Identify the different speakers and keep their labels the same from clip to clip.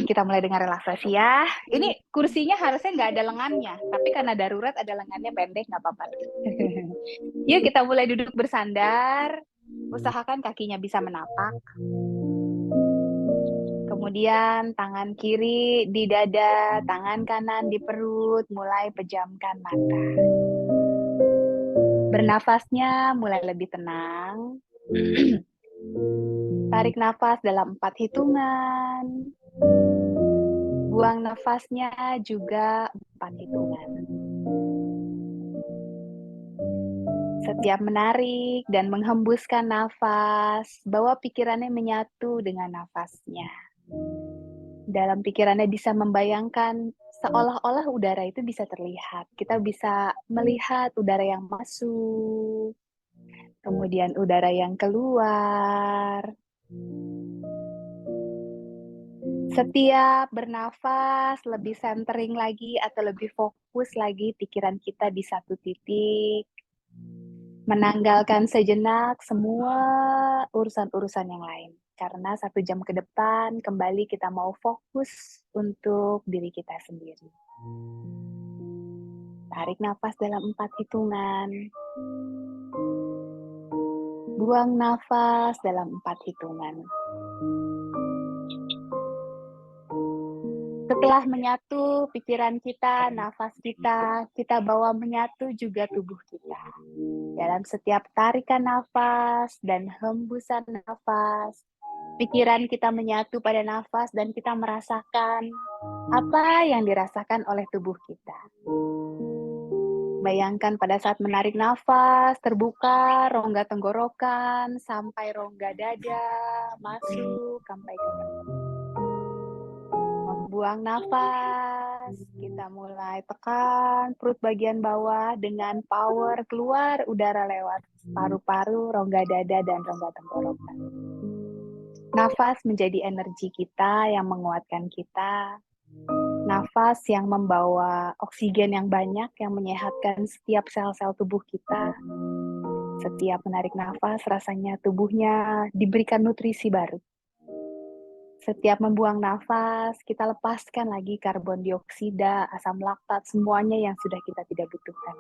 Speaker 1: kita mulai dengan relaksasi ya. Ini kursinya harusnya nggak ada lengannya, tapi karena darurat ada lengannya pendek, nggak apa-apa. Yuk kita mulai duduk bersandar. Usahakan kakinya bisa menapak. Kemudian tangan kiri di dada, tangan kanan di perut, mulai pejamkan mata. Bernafasnya mulai lebih tenang. Tarik nafas dalam 4 hitungan. Buang nafasnya juga 4 hitungan. Setiap menarik dan menghembuskan nafas, bawa pikirannya menyatu dengan nafasnya. Dalam pikirannya bisa membayangkan seolah-olah udara itu bisa terlihat. Kita bisa melihat udara yang masuk, kemudian udara yang keluar. Setiap bernafas lebih centering lagi atau lebih fokus lagi pikiran kita di satu titik. Menanggalkan sejenak semua urusan-urusan yang lain. Karena 1 jam ke depan kembali kita mau fokus untuk diri kita sendiri. Tarik nafas dalam 4 hitungan. Buang nafas dalam 4 hitungan. Setelah menyatu pikiran kita, nafas kita bawa menyatu juga tubuh kita. Dalam setiap tarikan nafas dan hembusan nafas, pikiran kita menyatu pada nafas dan kita merasakan apa yang dirasakan oleh tubuh kita. Bayangkan pada saat menarik nafas, terbuka rongga tenggorokan sampai rongga dada, masuk sampai ke perut. Membuang nafas, kita mulai tekan perut bagian bawah dengan power keluar udara lewat paru-paru, rongga dada, dan rongga tenggorokan. Nafas menjadi energi kita yang menguatkan kita. Nafas yang membawa oksigen yang banyak yang menyehatkan setiap sel-sel tubuh kita. Setiap menarik nafas, rasanya tubuhnya diberikan nutrisi baru. Setiap membuang nafas, kita lepaskan lagi karbon dioksida, asam laktat, semuanya yang sudah kita tidak butuhkan.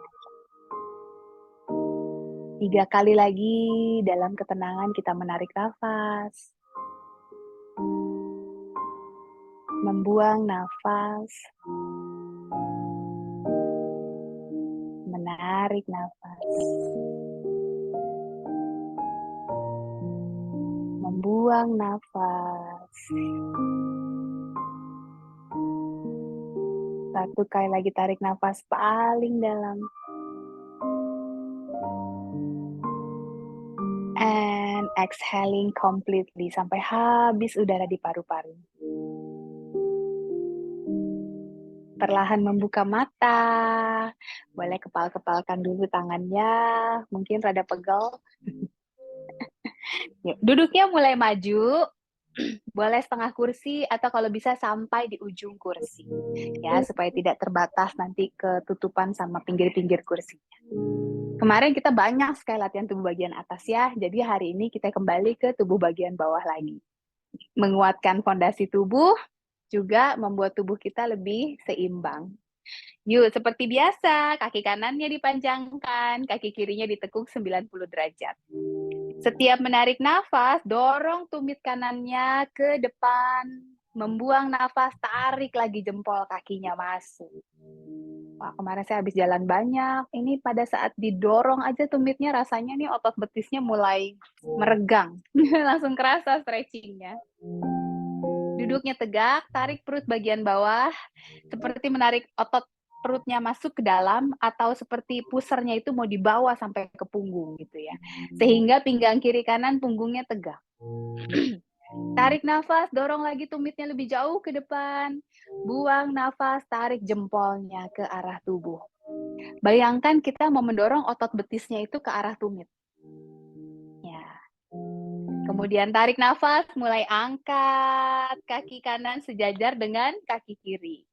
Speaker 1: 3 kali lagi dalam ketenangan kita menarik nafas. Membuang nafas. Menarik nafas. Membuang nafas. 1 kali lagi tarik nafas paling dalam. And exhaling completely sampai habis udara di paru-paru. Perlahan membuka mata. Boleh kepal-kepalkan dulu tangannya. Mungkin rada pegel. Yuk, duduknya mulai maju. Boleh setengah kursi atau kalau bisa sampai di ujung kursi. Ya, supaya tidak terbatas nanti ketutupan sama pinggir-pinggir kursinya. Kemarin kita banyak sekali latihan tubuh bagian atas ya. Jadi hari ini kita kembali ke tubuh bagian bawah lagi. Menguatkan fondasi tubuh, juga membuat tubuh kita lebih seimbang. Yuk, seperti biasa, kaki kanannya dipanjangkan, kaki kirinya ditekuk 90 derajat. Setiap menarik nafas, dorong tumit kanannya ke depan. Membuang nafas, tarik lagi jempol kakinya masuk. Wah, kemarin saya habis jalan banyak. Ini pada saat didorong aja tumitnya rasanya nih otot betisnya mulai meregang. Langsung kerasa stretchingnya. Duduknya tegak, tarik perut bagian bawah, seperti menarik otot perutnya masuk ke dalam, atau seperti pusernya itu mau dibawa sampai ke punggung gitu ya. Sehingga pinggang kiri kanan punggungnya tegak. Tarik nafas, dorong lagi tumitnya lebih jauh ke depan. Buang nafas, tarik jempolnya ke arah tubuh. Bayangkan kita mau mendorong otot betisnya itu ke arah tumit. Ya. Kemudian tarik nafas, mulai angkat kaki kanan sejajar dengan kaki kiri.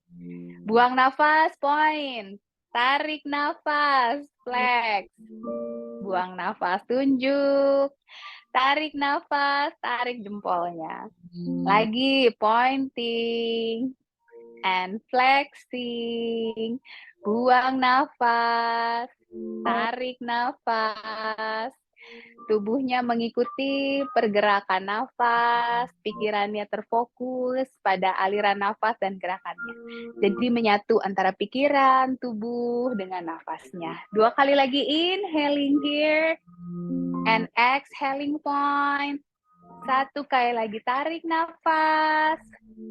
Speaker 1: Buang nafas, point. Tarik nafas, flex. Buang nafas, tunjuk. Tarik nafas, tarik jempolnya. Lagi pointing and flexing. Buang nafas, tarik nafas. Tubuhnya mengikuti pergerakan nafas, pikirannya terfokus pada aliran nafas dan gerakannya. Jadi menyatu antara pikiran, tubuh, dengan nafasnya. 2 kali lagi inhaling here, and exhaling point. 1 kali lagi tarik nafas,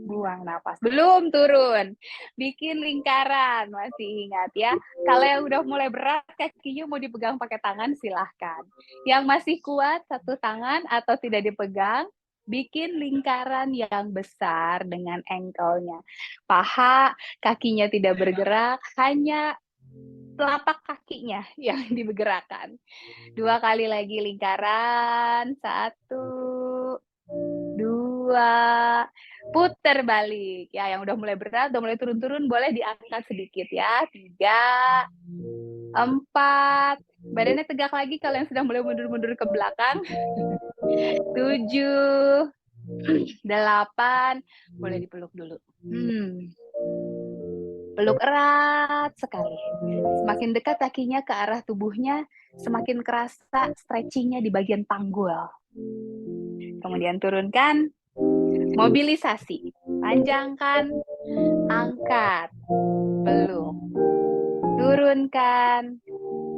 Speaker 1: buang nafas. Belum turun. Bikin lingkaran, masih ingat ya. Kalau yang udah mulai berat, kakinya mau dipegang pakai tangan, silahkan. Yang masih kuat, 1 tangan atau tidak dipegang, bikin lingkaran yang besar dengan ankle-nya. Paha, kakinya tidak bergerak, hanya telapak kakinya yang digerakkan. 2 kali lagi lingkaran, 1, 2, puter balik. Ya, yang udah mulai berat, udah mulai turun-turun, boleh diangkat sedikit ya. 3, 4, badannya tegak lagi kalau yang sudah mulai mundur-mundur ke belakang. 7, 8, boleh dipeluk dulu. Peluk erat sekali. Semakin dekat kakinya ke arah tubuhnya, semakin kerasa stretchingnya di bagian panggul. Kemudian turunkan, mobilisasi. Panjangkan, angkat, peluk. Turunkan,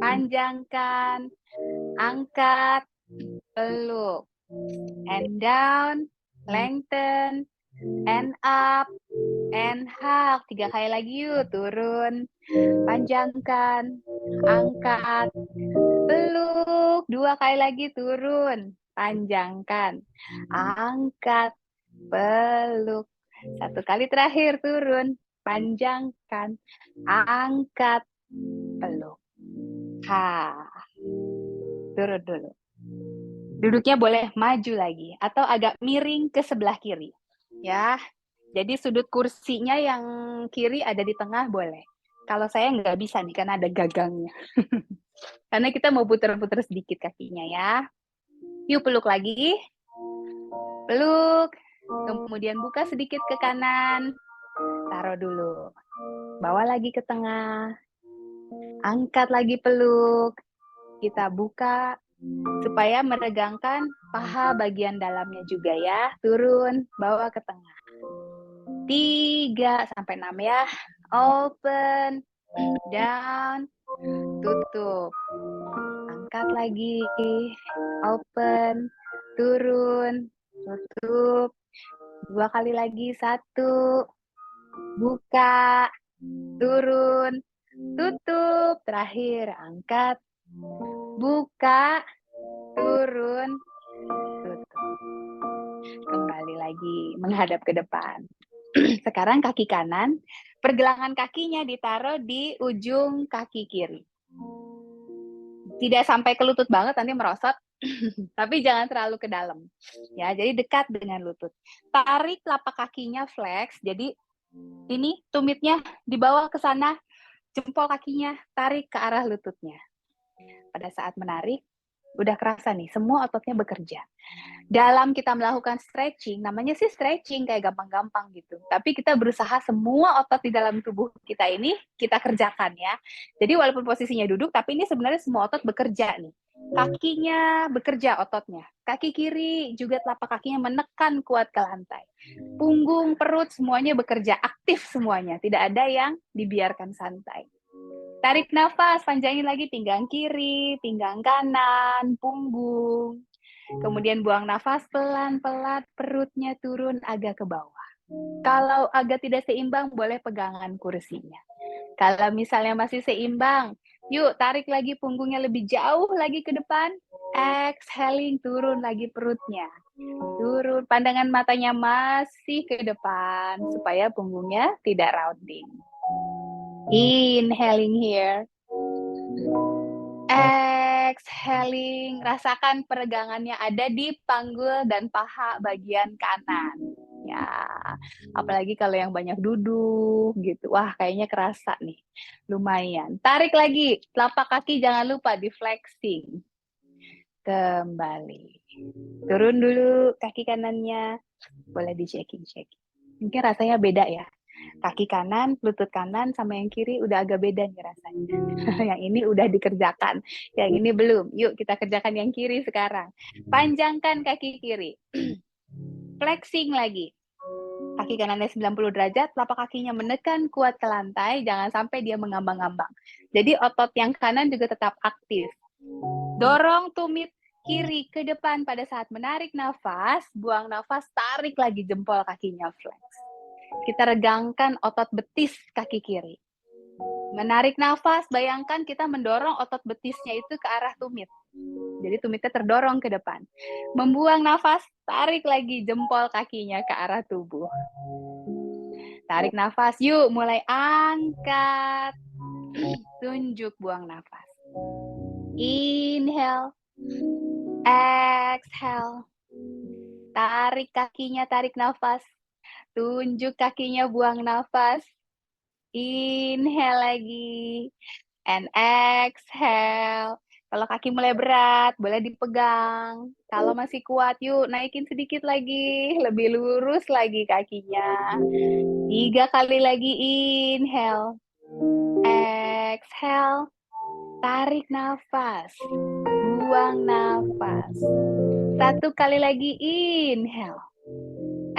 Speaker 1: panjangkan, angkat, peluk. And down, lengthen, and up, and hug. 3 kali lagi yuk, turun, panjangkan, angkat, peluk. 2 kali lagi, turun, panjangkan, angkat, peluk. 1 kali terakhir, turun, panjangkan, angkat, peluk. Turun dulu. Duduknya boleh maju lagi atau agak miring ke sebelah kiri. Ya, jadi sudut kursinya yang kiri ada di tengah boleh. Kalau saya nggak bisa nih, karena ada gagangnya. Karena kita mau puter-puter sedikit kakinya ya. Yuk peluk lagi. Peluk. Kemudian buka sedikit ke kanan. Taruh dulu. Bawa lagi ke tengah. Angkat lagi peluk. Kita buka supaya meregangkan paha bagian dalamnya juga ya. Turun, bawa ke tengah. 3 sampai 6 ya. Open, down, tutup. Angkat lagi, open, turun, tutup. 2 kali lagi, 1, buka, turun, tutup. Terakhir, angkat, buka, turun, tutup. Kembali lagi menghadap ke depan. Sekarang kaki kanan, pergelangan kakinya ditaruh di ujung kaki kiri. Tidak sampai ke lutut banget, nanti merosot. Tapi jangan terlalu ke dalam. Ya, jadi dekat dengan lutut. Tarik telapak kakinya flex. Jadi ini tumitnya dibawa ke sana, jempol kakinya tarik ke arah lututnya. Pada saat menarik, udah kerasa nih, semua ototnya bekerja. Dalam kita melakukan stretching, namanya sih stretching, kayak gampang-gampang gitu. Tapi kita berusaha semua otot di dalam tubuh kita ini, kita kerjakan ya. Jadi walaupun posisinya duduk, tapi ini sebenarnya semua otot bekerja nih. Kakinya bekerja ototnya. Kaki kiri juga telapak kakinya menekan kuat ke lantai. Punggung, perut, semuanya bekerja aktif semuanya. Tidak ada yang dibiarkan santai. Tarik nafas, panjangin lagi pinggang kiri, pinggang kanan, punggung. Kemudian buang nafas pelan-pelan, perutnya turun agak ke bawah. Kalau agak tidak seimbang, boleh pegangan kursinya. Kalau misalnya masih seimbang, yuk tarik lagi punggungnya lebih jauh lagi ke depan. Exhaling, turun lagi perutnya. Turun, pandangan matanya masih ke depan, supaya punggungnya tidak rounding. Inhaling here. Exhaling, rasakan peregangannya ada di panggul dan paha bagian kanan. Ya, apalagi kalau yang banyak duduk gitu. Wah, kayaknya kerasa nih. Lumayan. Tarik lagi, telapak kaki jangan lupa di flexing. Kembali. Turun dulu kaki kanannya. Boleh di-checking-checking. Mungkin rasanya beda ya. Kaki kanan, lutut kanan sama yang kiri udah agak beda nih rasanya. Yang ini udah dikerjakan, yang ini belum. Yuk kita kerjakan yang kiri sekarang. Panjangkan kaki kiri. Flexing lagi. Kaki kanannya 90 derajat, telapak kakinya menekan kuat ke lantai, jangan sampai dia mengambang-ambang. Jadi otot yang kanan juga tetap aktif. Dorong tumit kiri ke depan pada saat menarik nafas, buang nafas, tarik lagi jempol kakinya flex. Kita regangkan otot betis kaki kiri. Menarik nafas, bayangkan kita mendorong otot betisnya itu ke arah tumit. Jadi tumitnya terdorong ke depan. Membuang nafas, tarik lagi jempol kakinya ke arah tubuh. Tarik nafas, yuk mulai angkat. Tunjuk, buang nafas. Inhale. Exhale. Tarik kakinya, tarik nafas. Tunjuk kakinya, buang nafas. Inhale lagi. And exhale. Kalau kaki mulai berat, boleh dipegang. Kalau masih kuat, yuk naikin sedikit lagi. Lebih lurus lagi kakinya. 3 kali lagi. Inhale. Exhale. Tarik nafas. Buang nafas. 1 kali lagi. Inhale.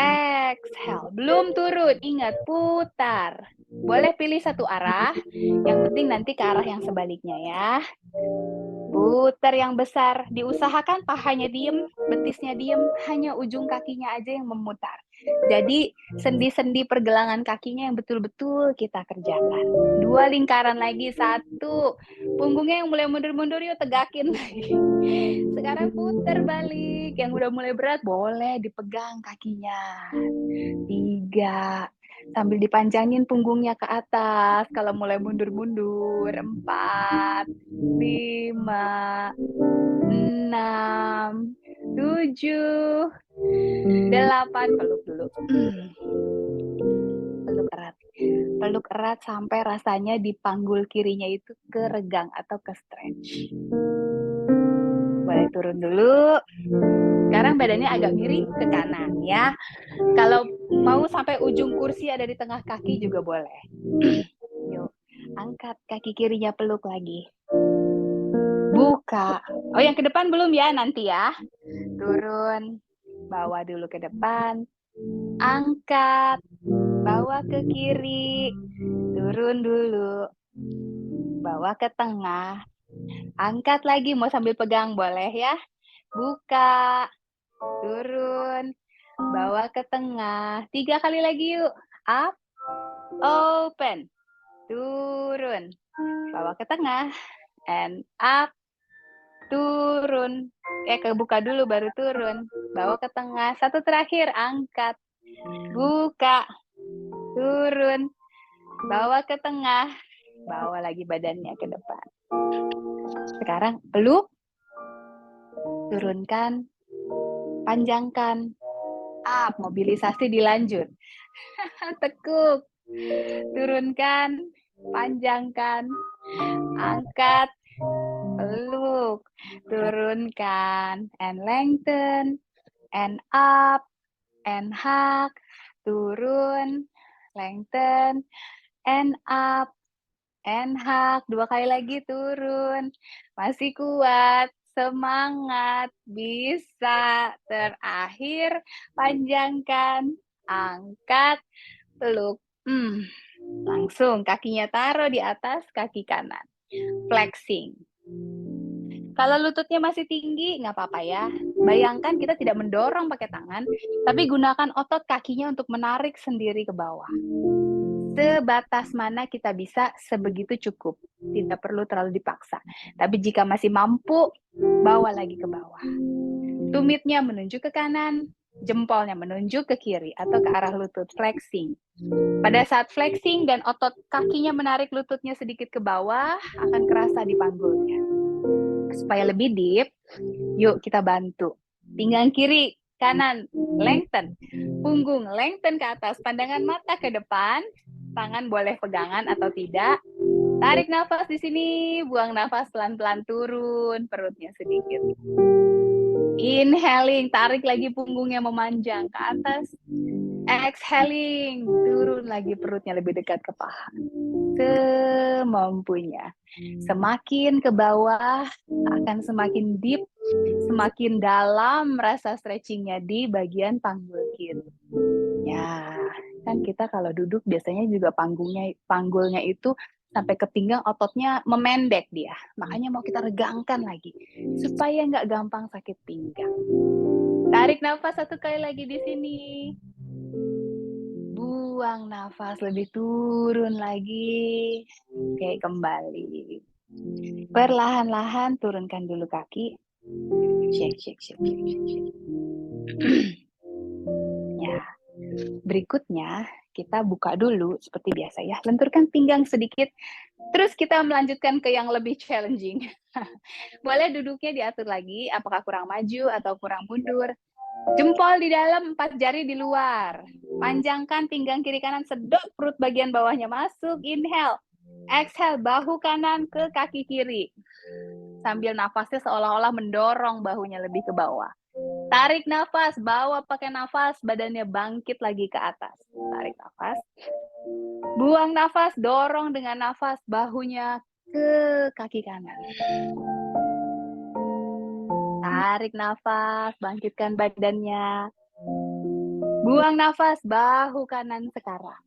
Speaker 1: Exhale. Belum turun. Ingat, putar. Boleh pilih satu arah. Yang penting nanti ke arah yang sebaliknya ya. Putar yang besar. Diusahakan pahanya diem, betisnya diem. Hanya ujung kakinya aja yang memutar. Jadi sendi-sendi pergelangan kakinya yang betul-betul kita kerjakan. 2 lingkaran lagi. 1. Punggungnya yang mulai mundur-mundur, yuk tegakin lagi. Sekarang putar balik. Yang udah mulai berat boleh dipegang kakinya. 3. Sambil dipanjangin punggungnya ke atas. Kalau mulai mundur-mundur. 4, 5, 6, 7, 8. Peluk dulu. Peluk erat. Peluk erat sampai rasanya di panggul kirinya itu keregang atau ke stretch. Boleh turun dulu. Sekarang badannya agak miring ke kanan ya. Kalau mau sampai ujung kursi ada di tengah kaki juga boleh. Yuk, angkat kaki kirinya, peluk lagi. Buka. Oh, yang ke depan belum ya, nanti ya. Turun. Bawa dulu ke depan. Angkat. Bawa ke kiri. Turun dulu. Bawa ke tengah. Angkat lagi, mau sambil pegang boleh ya. Buka. Turun. Bawa ke tengah. 3 kali lagi yuk. Up. Open. Turun. Bawa ke tengah. And up. Turun. Kebuka dulu baru turun. Bawa ke tengah. 1 terakhir. Angkat. Buka. Turun. Bawa ke tengah. Bawa lagi badannya ke depan. Sekarang peluk. Turunkan. Panjangkan. Up. Mobilisasi dilanjut. Tekuk. Turunkan. Panjangkan. Angkat. Peluk. Turunkan. And lengthen. And up. And hug. Turun. Lengthen. And up. And hug. 2 kali lagi turun. Masih kuat. Semangat. Bisa. Terakhir. Panjangkan. Angkat. Peluk. Langsung kakinya taruh di atas kaki kanan. Flexing. Kalau lututnya masih tinggi, nggak apa-apa ya. Bayangkan kita tidak mendorong pakai tangan, tapi gunakan otot kakinya untuk menarik sendiri ke bawah. Sebatas mana kita bisa, sebegitu cukup. Tidak perlu terlalu dipaksa. Tapi jika masih mampu, bawa lagi ke bawah. Tumitnya menunjuk ke kanan, jempolnya menunjuk ke kiri atau ke arah lutut, flexing. Pada saat flexing dan otot kakinya menarik lututnya sedikit ke bawah, akan kerasa di panggulnya. Supaya lebih deep, yuk kita bantu. Pinggang kiri, kanan, lengthen. Punggung lengthen ke atas, pandangan mata ke depan. Tangan boleh pegangan atau tidak. Tarik nafas di sini, buang nafas pelan-pelan turun, perutnya sedikit. Inhaling, tarik lagi punggungnya memanjang ke atas. Exhaling, turun lagi perutnya lebih dekat ke paha. Semampunya. Semakin ke bawah, akan semakin deep, semakin dalam rasa stretchingnya di bagian panggul kiri. Ya, kan kita kalau duduk biasanya juga panggulnya itu sampai ke pinggang, ototnya memendek dia. Makanya mau kita regangkan lagi supaya nggak gampang sakit pinggang. Tarik nafas satu kali lagi di sini. Buang nafas lebih turun lagi. Oke, kembali. Perlahan-lahan turunkan dulu kaki. Shake, shake, shake, shake, shake, shake. Ya. Berikutnya, kita buka dulu seperti biasa ya. Lenturkan pinggang sedikit. Terus kita melanjutkan ke yang lebih challenging. Boleh duduknya diatur lagi, apakah kurang maju atau kurang mundur. Jempol di dalam, 4 jari di luar. Panjangkan pinggang kiri kanan, sedot perut bagian bawahnya masuk. Inhale. Exhale, bahu kanan ke kaki kiri. Sambil nafasnya seolah-olah mendorong bahunya lebih ke bawah. Tarik nafas, bawa pakai nafas, badannya bangkit lagi ke atas. Tarik nafas. Buang nafas, dorong dengan nafas bahunya ke kaki kanan. Tarik nafas, bangkitkan badannya. Buang nafas, bahu kanan sekarang.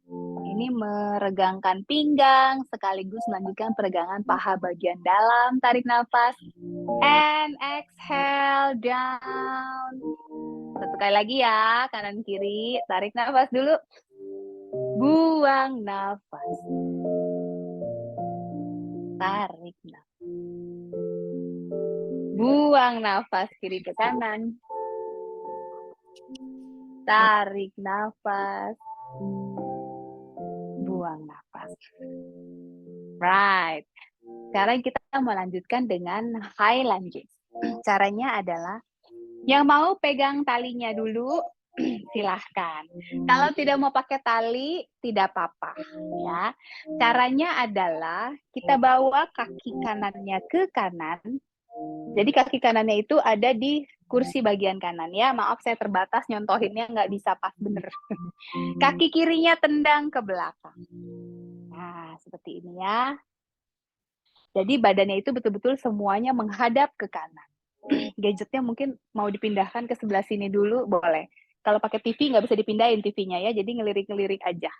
Speaker 1: Ini meregangkan pinggang, sekaligus melanjutkan peregangan paha bagian dalam. Tarik nafas. And exhale down. Satu kali lagi ya, kanan kiri. Tarik nafas dulu. Buang nafas. Tarik nafas. Buang nafas kiri ke kanan. Tarik nafas. Buang nafas. Right. Sekarang kita melanjutkan dengan high lunges. Caranya adalah yang mau pegang talinya dulu, silahkan. Kalau tidak mau pakai tali, tidak apa-apa. Ya. Caranya adalah kita bawa kaki kanannya ke kanan. Jadi kaki kanannya itu ada di kursi bagian kanan ya. Maaf saya terbatas nyontohinnya nggak bisa pas bener. Kaki kirinya tendang ke belakang. Nah, seperti ini ya. Jadi badannya itu betul-betul semuanya menghadap ke kanan. Gadgetnya mungkin mau dipindahkan ke sebelah sini dulu, boleh. Kalau pakai TV nggak bisa dipindahin TV-nya ya, jadi ngelirik-ngelirik aja.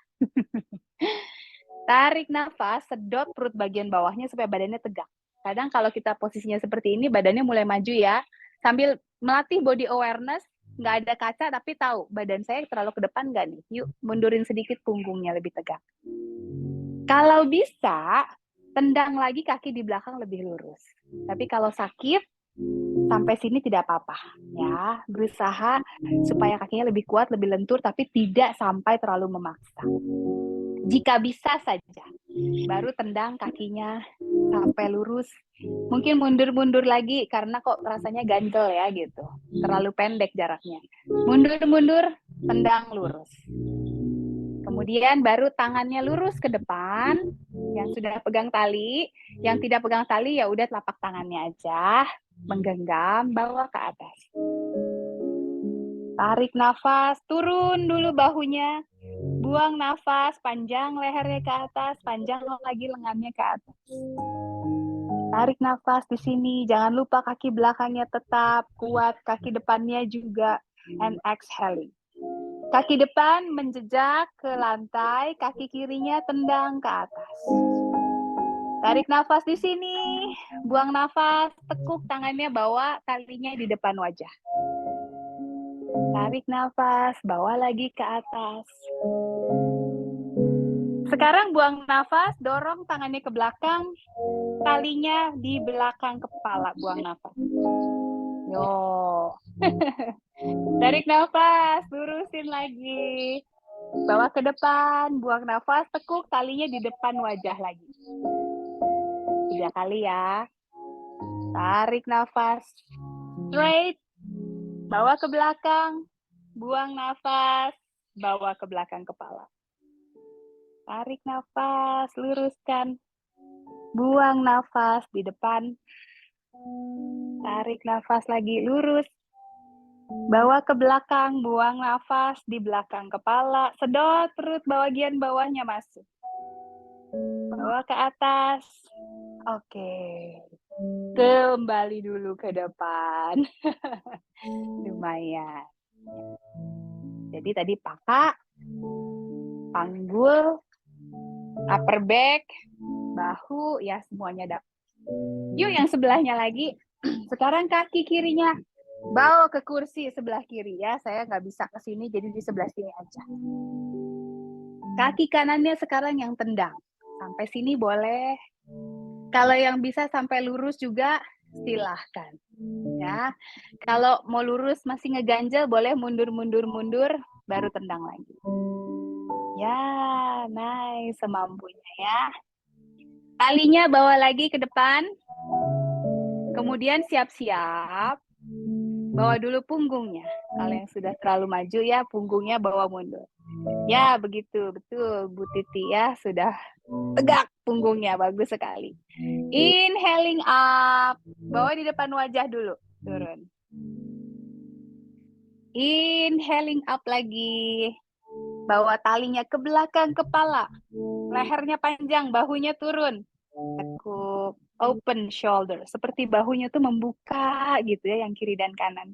Speaker 1: Tarik nafas, sedot perut bagian bawahnya supaya badannya tegak. Kadang kalau kita posisinya seperti ini, badannya mulai maju ya. Sambil melatih body awareness, nggak ada kaca tapi tahu badan saya terlalu ke depan nggak nih. Yuk, mundurin sedikit punggungnya lebih tegak. Kalau bisa, tendang lagi kaki di belakang lebih lurus. Tapi kalau sakit, sampai sini tidak apa-apa. Ya, berusaha supaya kakinya lebih kuat, lebih lentur, tapi tidak sampai terlalu memaksa. Jika bisa saja, baru tendang kakinya sampai lurus. Mungkin mundur-mundur lagi, karena kok rasanya ganjel ya gitu. Terlalu pendek jaraknya. Mundur-mundur, tendang lurus. Kemudian baru tangannya lurus ke depan, yang sudah pegang tali, yang tidak pegang tali ya udah telapak tangannya aja, menggenggam, bawa ke atas. Tarik nafas, turun dulu bahunya, buang nafas, panjang lehernya ke atas, panjang lagi lengannya ke atas. Tarik nafas di sini, jangan lupa kaki belakangnya tetap kuat, kaki depannya juga, and exhaling. Kaki depan menjejak ke lantai, kaki kirinya tendang ke atas. Tarik nafas di sini, buang nafas, tekuk tangannya, bawa talinya di depan wajah. Tarik nafas, bawa lagi ke atas. Sekarang buang nafas, dorong tangannya ke belakang, talinya di belakang kepala, buang nafas. Yo. Tarik nafas, lurusin lagi. Bawa ke depan, buang nafas, tekuk talinya di depan wajah lagi. 3 kali ya. Tarik nafas, straight, bawa ke belakang, buang nafas, bawa ke belakang kepala. Tarik nafas, luruskan, buang nafas di depan. Tarik nafas lagi, lurus, Bawa ke belakang, buang nafas di belakang kepala, sedot perut bagian bawahnya masuk. Bawa ke atas. Oke. Kembali dulu ke depan. Lumayan. Jadi tadi paha, panggul, upper back, bahu, ya semuanya dapat. Yuk yang sebelahnya lagi. Sekarang kaki kirinya bawa ke kursi sebelah kiri ya. Saya nggak bisa ke sini, jadi di sebelah sini aja. Kaki kanannya sekarang yang tendang. Sampai sini boleh. Kalau yang bisa sampai lurus juga, silahkan. Ya, kalau mau lurus masih ngeganjel, boleh mundur, baru tendang lagi. Ya, nice, semampunya ya. Talinya bawa lagi ke depan. Kemudian siap-siap. Bawa dulu punggungnya. Kalau yang sudah terlalu maju ya, punggungnya bawa mundur. Ya, begitu. Betul, Bu Titi ya. Sudah tegak punggungnya. Bagus sekali. Inhaling up. Bawa di depan wajah dulu. Turun. Inhaling up lagi. Bawa talinya ke belakang kepala. Lehernya panjang, bahunya turun. Tekuk. Open shoulder. Seperti bahunya tuh membuka gitu ya, yang kiri dan kanan.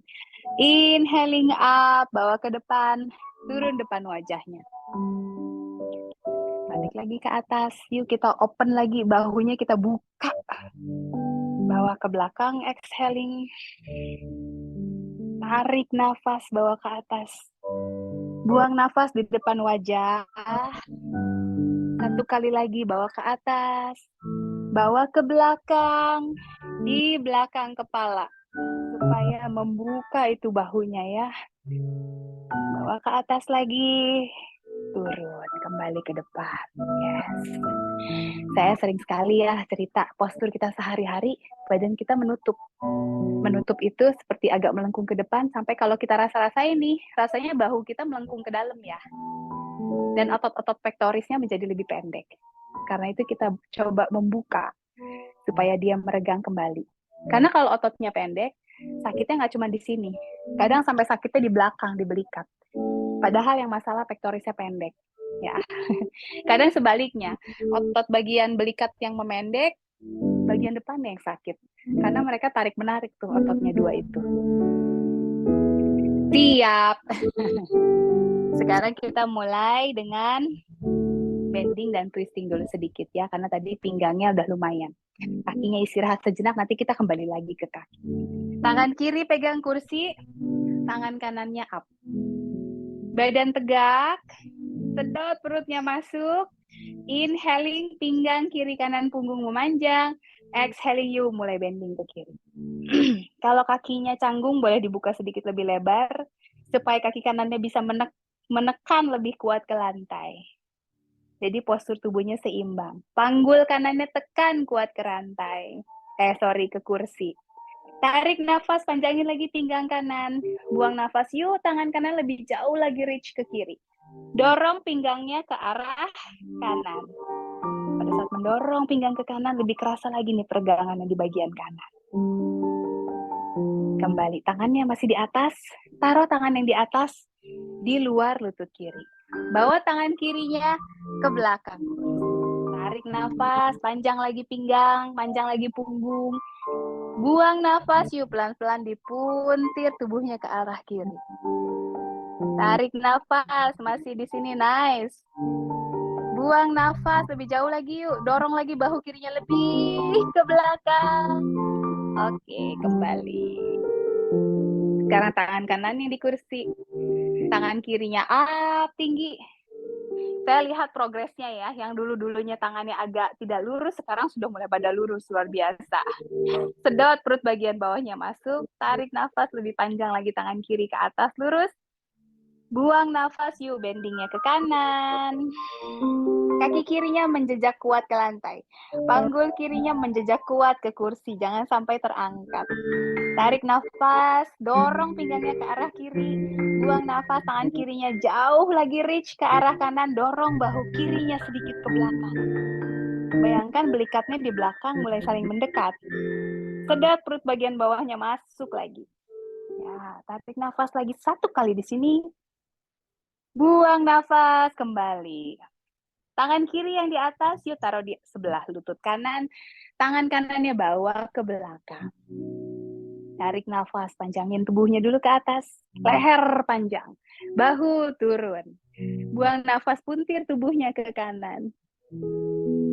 Speaker 1: Inhaling up, bawa ke depan. Turun depan wajahnya. Balik lagi ke atas. Yuk kita open lagi, bahunya kita buka. Bawa ke belakang, exhaling. Tarik nafas, bawa ke atas. Buang nafas di depan wajah. Satu kali lagi, bawa ke atas. Bawa ke belakang, di belakang kepala. Supaya membuka itu bahunya ya. Bawa ke atas lagi. Turun, kembali ke depan. Yes. Saya sering sekali ya cerita postur kita sehari-hari, badan kita menutup. Menutup itu seperti agak melengkung ke depan, sampai kalau kita rasa-rasain nih, rasanya bahu kita melengkung ke dalam ya. Dan otot-otot pektorisnya menjadi lebih pendek. Karena itu kita coba membuka, supaya dia meregang kembali. Karena kalau ototnya pendek, sakitnya nggak cuma di sini. Kadang sampai sakitnya di belakang, di belikat. Padahal yang masalah pektorisnya pendek. Ya. Kadang sebaliknya, otot bagian belikat yang memendek, bagian depannya yang sakit. Karena mereka tarik-menarik tuh ototnya dua itu. Siap. Sekarang kita mulai dengan bending dan twisting dulu sedikit ya, karena tadi pinggangnya udah lumayan. Kakinya istirahat sejenak, nanti kita kembali lagi ke kaki. Tangan kiri pegang kursi, tangan kanannya up. Badan tegak, sedot perutnya masuk. Inhaling, pinggang kiri kanan punggung memanjang. Exhaling, you mulai bending ke kiri. Kalau kakinya canggung, boleh dibuka sedikit lebih lebar, supaya kaki kanannya bisa menekan lebih kuat ke lantai. Jadi postur tubuhnya seimbang. Panggul kanannya tekan kuat ke rantai. Ke kursi. Tarik nafas, panjangin lagi pinggang kanan. Buang nafas, yuk tangan kanan lebih jauh lagi reach ke kiri. Dorong pinggangnya ke arah kanan. Pada saat mendorong pinggang ke kanan, lebih kerasa lagi nih peregangannya di bagian kanan. Kembali, tangannya masih di atas. Taruh tangan yang di atas di luar lutut kiri. Bawa tangan kirinya ke belakang. Tarik nafas, panjang lagi pinggang, panjang lagi punggung. Buang nafas, yuk pelan-pelan dipuntir tubuhnya ke arah kiri. Tarik nafas, masih di sini, nice. Buang nafas, lebih jauh lagi yuk. Dorong lagi bahu kirinya lebih ke belakang. Oke, kembali. Sekarang tangan kanan yang di kursi. Tangan kirinya up, tinggi. Saya lihat progresnya ya, yang dulu-dulunya tangannya agak tidak lurus, sekarang sudah mulai pada lurus, luar biasa. Sedot perut bagian bawahnya masuk, tarik nafas lebih panjang lagi tangan kiri ke atas, lurus. Buang nafas, yuk bendingnya ke kanan. Kaki kirinya menjejak kuat ke lantai. Panggul kirinya menjejak kuat ke kursi, jangan sampai terangkat. Tarik nafas, dorong pinggangnya ke arah kiri. Buang nafas, tangan kirinya jauh lagi reach ke arah kanan, dorong bahu kirinya sedikit ke belakang. Bayangkan belikatnya di belakang mulai saling mendekat. Sedot perut bagian bawahnya masuk lagi. Ya, tarik nafas lagi 1 kali di sini. Buang nafas kembali. Tangan kiri yang di atas, yuk taruh di sebelah lutut kanan. Tangan kanannya bawa ke belakang. Tarik nafas, panjangin tubuhnya dulu ke atas. Leher panjang. Bahu turun. Buang nafas, puntir tubuhnya ke kanan.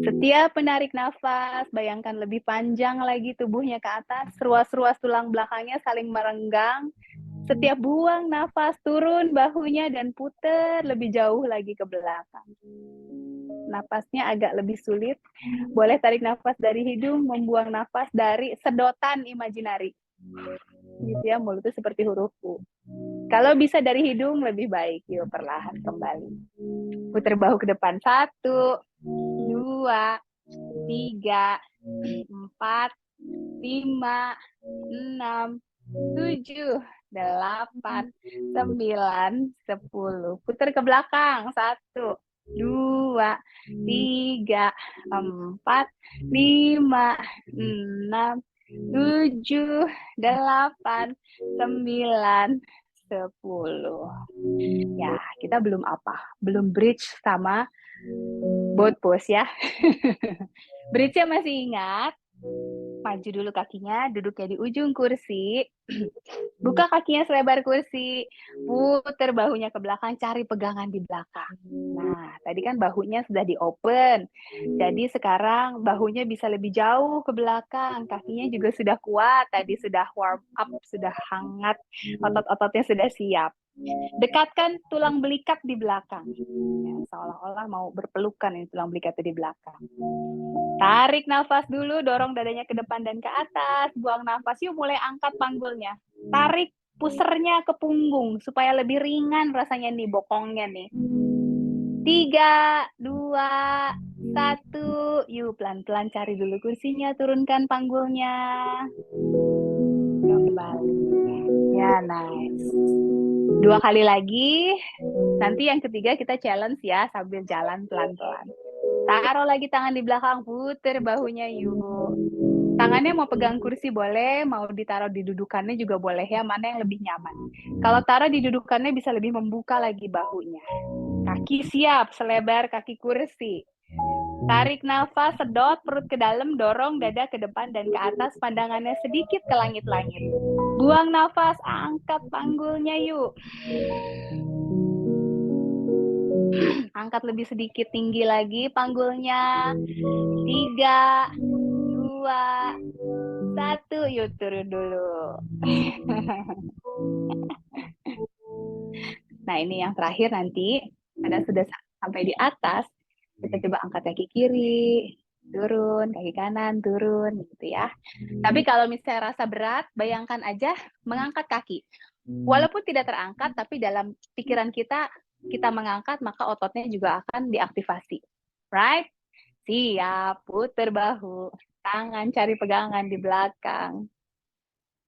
Speaker 1: Setiap menarik nafas, bayangkan lebih panjang lagi tubuhnya ke atas. Ruas-ruas tulang belakangnya saling merenggang. Setiap buang nafas, turun bahunya dan putar lebih jauh lagi ke belakang. Napasnya agak lebih sulit. Boleh tarik nafas dari hidung, membuang nafas dari sedotan imajinari. Gitu ya, mulutnya seperti huruf U. Kalau bisa dari hidung lebih baik. Yuk, perlahan kembali. Putar bahu ke depan. 1, 2, 3, 4, 5, 6, 7, 8, 9, 10. Putar ke belakang. 1, 2, 3, 4, 5, 6, 7, 8, 9, 10. Ya, kita belum apa? Belum bridge sama boat pose ya. Bridge-nya masih ingat? Maju dulu kakinya, duduknya di ujung kursi. Buka kakinya selebar kursi. Putar bahunya ke belakang, cari pegangan di belakang. Nah, tadi kan bahunya sudah di-open. Jadi sekarang bahunya bisa lebih jauh ke belakang. Kakinya juga sudah kuat. Tadi sudah warm up, sudah hangat. Otot-ototnya sudah siap. Dekatkan tulang belikat di belakang. Ya, seolah-olah mau berpelukan ini tulang belikatnya di belakang. Tarik nafas dulu, dorong dadanya ke depan dan ke atas. Buang nafas, yuk mulai angkat panggulnya. Tarik pusernya ke punggung supaya lebih ringan rasanya nih bokongnya nih. 3, 2, 1. Yuk pelan-pelan cari dulu kursinya, turunkan panggulnya. Kembali. Ya, nice. 2 kali lagi. Nanti yang ketiga kita challenge ya sambil jalan pelan-pelan. Taruh lagi tangan di belakang, puter bahunya yuk. Tangannya mau pegang kursi boleh, mau ditaruh di dudukannya juga boleh ya, mana yang lebih nyaman. Kalau taruh di dudukannya bisa lebih membuka lagi bahunya. Kaki siap, selebar kaki kursi. Tarik nafas, sedot perut ke dalam, dorong dada ke depan dan ke atas, pandangannya sedikit ke langit-langit. Buang nafas, angkat panggulnya yuk. Angkat lebih sedikit tinggi lagi panggulnya. 3, 2, 1. Yuk turun dulu. Nah, ini yang terakhir nanti. Ada sudah sampai di atas. Kita coba angkat kaki kiri, turun, kaki kanan, turun, gitu ya. Tapi kalau misalnya rasa berat, bayangkan aja mengangkat kaki. Walaupun tidak terangkat, tapi dalam pikiran kita mengangkat, maka ototnya juga akan diaktifasi. Right? Siap, puter bahu. Tangan cari pegangan di belakang.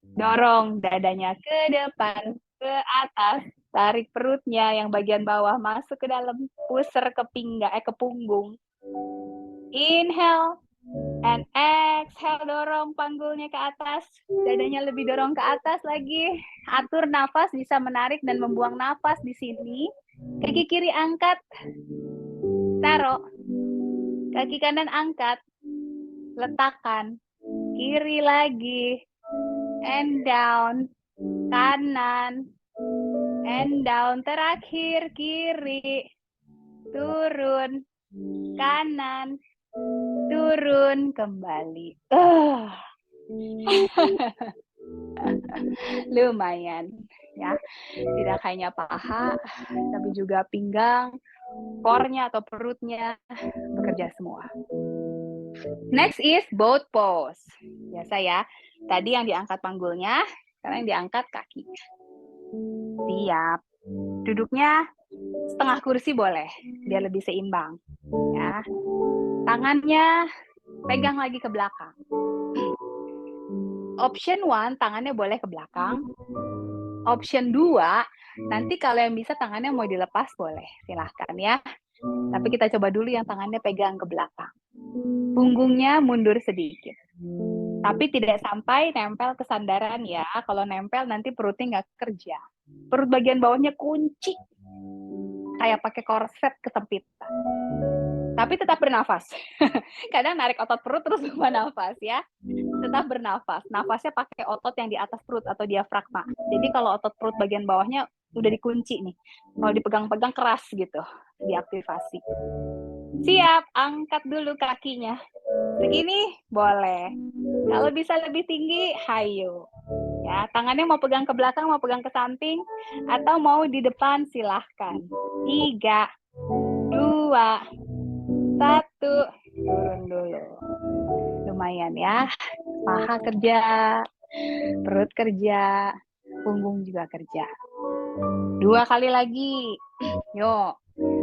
Speaker 1: Dorong dadanya ke depan, ke atas. Tarik perutnya yang bagian bawah masuk ke dalam, puser ke pinggang, ke punggung. Inhale and exhale, dorong panggulnya ke atas. Dadanya lebih dorong ke atas lagi. Atur nafas, bisa menarik dan membuang nafas di sini. Kaki kiri angkat, taruh. Kaki kanan angkat, letakkan. Kiri lagi, and down. Kanan, and down. Terakhir, kiri. Turun. Kanan. Turun. Kembali. Lumayan. Ya, tidak hanya paha, tapi juga pinggang, core-nya atau perutnya bekerja semua. Next is boat pose. Biasa ya. Tadi yang diangkat panggulnya, sekarang yang diangkat kaki. Siap. Duduknya setengah kursi boleh, biar lebih seimbang. Ya. Tangannya pegang lagi ke belakang. Option 1, tangannya boleh ke belakang. Option 2, nanti kalau yang bisa tangannya mau dilepas boleh, silahkan ya. Tapi kita coba dulu yang tangannya pegang ke belakang. Punggungnya mundur sedikit. Tapi tidak sampai nempel ke sandaran ya. Kalau nempel nanti perutnya nggak kerja. Perut bagian bawahnya kunci. Kayak pakai korset kesempitan. Tapi tetap bernafas. Kadang narik otot perut terus lupa nafas ya. Tetap bernafas. Nafasnya pakai otot yang di atas perut atau diafragma. Jadi kalau otot perut bagian bawahnya udah dikunci nih. Kalau dipegang-pegang keras gitu. Diaktifasi. Siap, angkat dulu kakinya. Segini boleh. Kalau bisa lebih tinggi, hayo. Ya, tangannya mau pegang ke belakang, mau pegang ke samping, atau mau di depan, silahkan. 3, 2, 1, turun dulu. Lumayan ya, paha kerja, perut kerja, punggung juga kerja. 2 kali lagi. Yuk,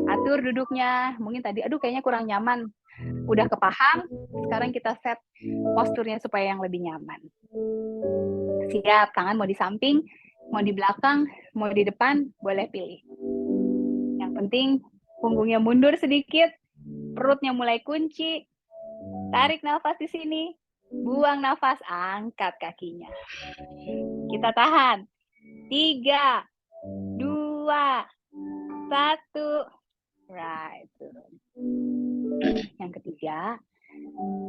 Speaker 1: atur duduknya. Mungkin tadi, aduh kayaknya kurang nyaman. Udah kepaham, sekarang kita set posturnya supaya yang lebih nyaman. Siap, tangan mau di samping, mau di belakang, mau di depan, boleh pilih. Yang penting punggungnya mundur sedikit, perutnya mulai kunci, tarik nafas di sini, buang nafas, angkat kakinya. Kita tahan. 3, 2, 1. Right. Yang ketiga,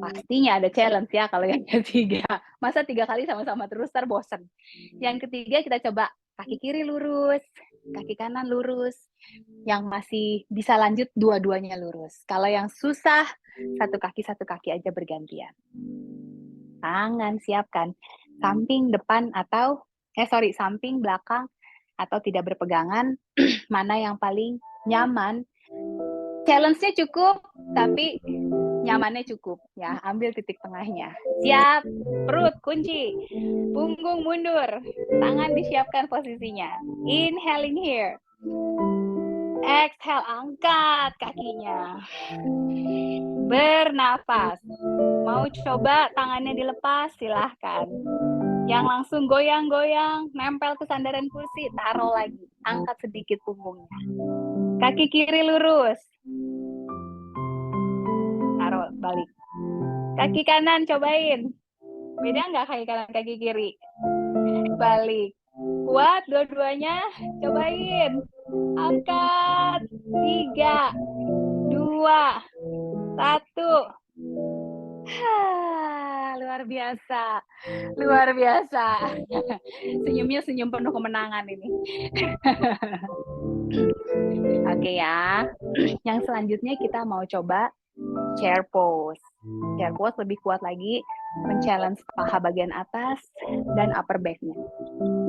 Speaker 1: pastinya ada challenge ya kalau yang ketiga. Masa 3 kali sama-sama terus, ntar bosen. Yang ketiga kita coba kaki kiri lurus, kaki kanan lurus. Yang masih bisa lanjut dua-duanya lurus. Kalau yang susah, satu kaki aja bergantian. Tangan siapkan. Samping, depan, atau samping, belakang, atau tidak berpegangan. Mana yang paling nyaman. Challenge-nya cukup, tapi nyamannya cukup ya. Ambil titik tengahnya. Siap, perut kunci, punggung mundur, tangan disiapkan posisinya. Inhale in here, exhale, angkat kakinya, bernafas. Mau coba tangannya dilepas, silahkan. Yang langsung goyang-goyang, nempel ke sandaran kursi, taruh lagi, angkat sedikit punggungnya. Kaki kiri lurus, taruh balik. Kaki kanan cobain. Beda nggak kaki kanan, kaki kiri? Balik. Kuat dua-duanya, cobain. Angkat. 3, 2, 1. Luar biasa. Luar biasa. Senyumnya senyum penuh kemenangan ini. Oke ya. Yang selanjutnya kita mau coba chair pose. Chair pose lebih kuat lagi, men-challenge paha bagian atas dan upper back-nya.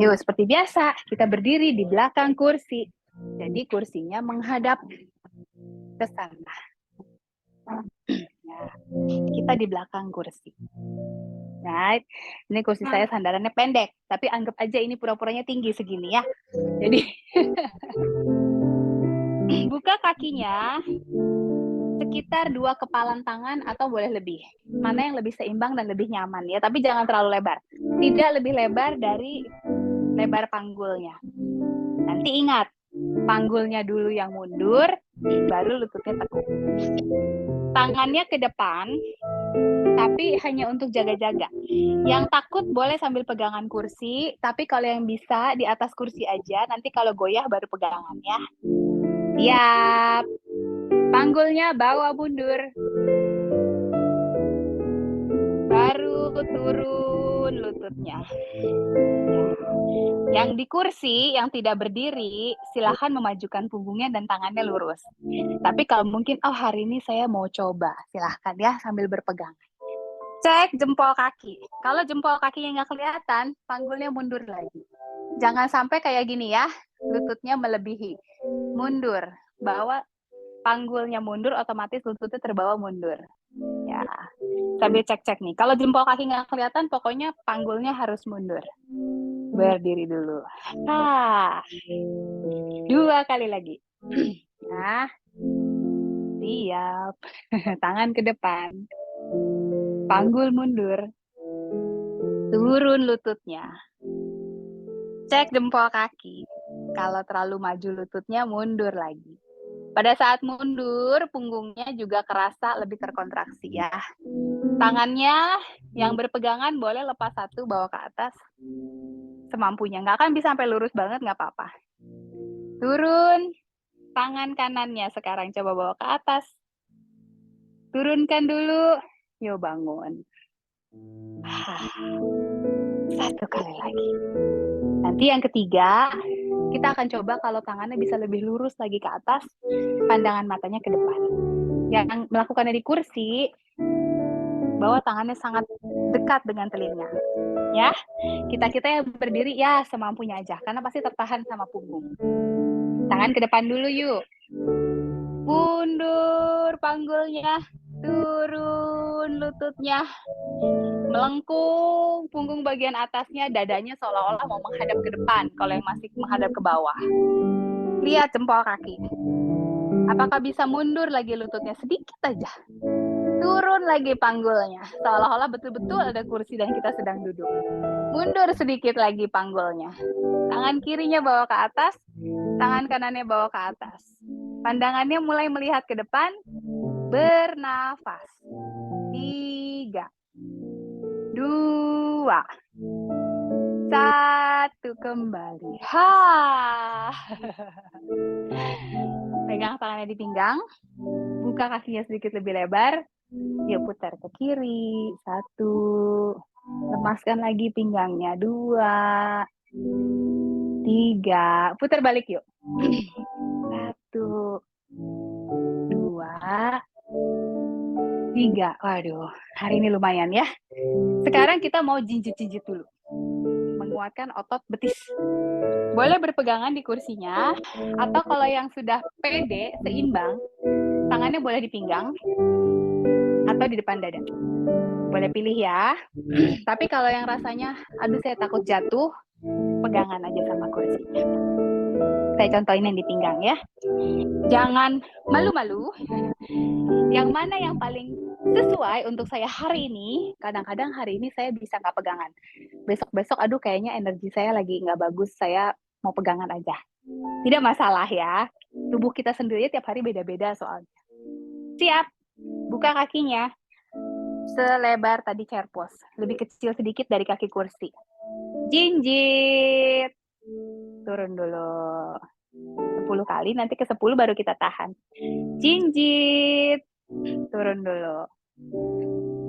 Speaker 1: Yuk, seperti biasa, kita berdiri di belakang kursi. Jadi kursinya menghadap ke sana. Nah, kita di belakang kursi. Right. Ini kursi saya sandarannya pendek, tapi anggap aja ini pura-puranya tinggi segini ya. Jadi buka kakinya sekitar 2 kepalan tangan atau boleh lebih. Mana yang lebih seimbang dan lebih nyaman ya, tapi jangan terlalu lebar. Tidak lebih lebar dari lebar panggulnya. Nanti ingat, panggulnya dulu yang mundur, baru lututnya tekuk. Tangannya ke depan, tapi hanya untuk jaga-jaga. Yang takut boleh sambil pegangan kursi, tapi kalau yang bisa di atas kursi aja, nanti kalau goyah baru pegangan ya. Siap. Panggulnya bawa mundur. Baru turun lututnya. Yang di kursi, yang tidak berdiri, silahkan memajukan punggungnya dan tangannya lurus. Tapi kalau mungkin, oh hari ini saya mau coba, silahkan ya sambil berpegangan. Cek jempol kaki. Kalau jempol kakinya nggak kelihatan, panggulnya mundur lagi. Jangan sampai kayak gini ya, lututnya melebihi. Mundur, bawa panggulnya mundur, otomatis lututnya terbawa mundur. Ya, sambil cek-cek nih. Kalau jempol kaki nggak kelihatan, pokoknya panggulnya harus mundur. Berdiri dulu. 2 kali lagi. Nah, siap. Tangan ke depan. Panggul mundur. Turun lututnya. Cek jempol kaki. Kalau terlalu maju lututnya, mundur lagi. Pada saat mundur, punggungnya juga kerasa lebih terkontraksi ya. Tangannya yang berpegangan boleh lepas satu, bawa ke atas semampunya. Nggak akan bisa sampai lurus banget, nggak apa-apa. Turun tangan kanannya sekarang, coba bawa ke atas. Turunkan dulu, yuk bangun. Satu kali lagi. Nanti yang ketiga, kita akan coba kalau tangannya bisa lebih lurus lagi ke atas, pandangan matanya ke depan. Yang melakukannya di kursi, bawa tangannya sangat dekat dengan telinga. Ya, kita yang berdiri ya semampunya aja, karena pasti tertahan sama punggung. Tangan ke depan dulu yuk. Mundur panggulnya, turun lututnya, melengkung punggung bagian atasnya, dadanya seolah-olah mau menghadap ke depan kalau yang masih menghadap ke bawah. Lihat jempol kaki. Apakah bisa mundur lagi lututnya sedikit aja? Turun lagi panggulnya, seolah-olah betul-betul ada kursi dan kita sedang duduk. Mundur sedikit lagi panggulnya. Tangan kirinya bawa ke atas, tangan kanannya bawa ke atas. Pandangannya mulai melihat ke depan, bernafas. 3, 2, 1, kembali. Pegang tangannya di pinggang, buka kakinya sedikit lebih lebar. Yuk putar ke kiri, 1, lemaskan lagi pinggangnya, 2, 3, putar balik yuk. 1, 2, 3. Waduh, hari ini lumayan ya. Sekarang kita mau jinjit-jinjit dulu. Menguatkan otot betis. Boleh berpegangan di kursinya, atau kalau yang sudah pede, seimbang, tangannya boleh di pinggang atau di depan dada. Boleh pilih ya. Tapi kalau yang rasanya, aduh saya takut jatuh, pegangan aja sama kursinya. Saya contohin yang di pinggang ya. Jangan malu-malu. Yang mana yang paling sesuai untuk saya hari ini, kadang-kadang hari ini saya bisa nggak pegangan. Besok-besok, aduh kayaknya energi saya lagi nggak bagus, saya mau pegangan aja. Tidak masalah ya. Tubuh kita sendiri tiap hari beda-beda soalnya. Siap. Buka kakinya. Selebar tadi chair pose. Lebih kecil sedikit dari kaki kursi. Jinjit. Turun dulu. 10 kali, nanti ke 10 baru kita tahan. Jinjit. Turun dulu.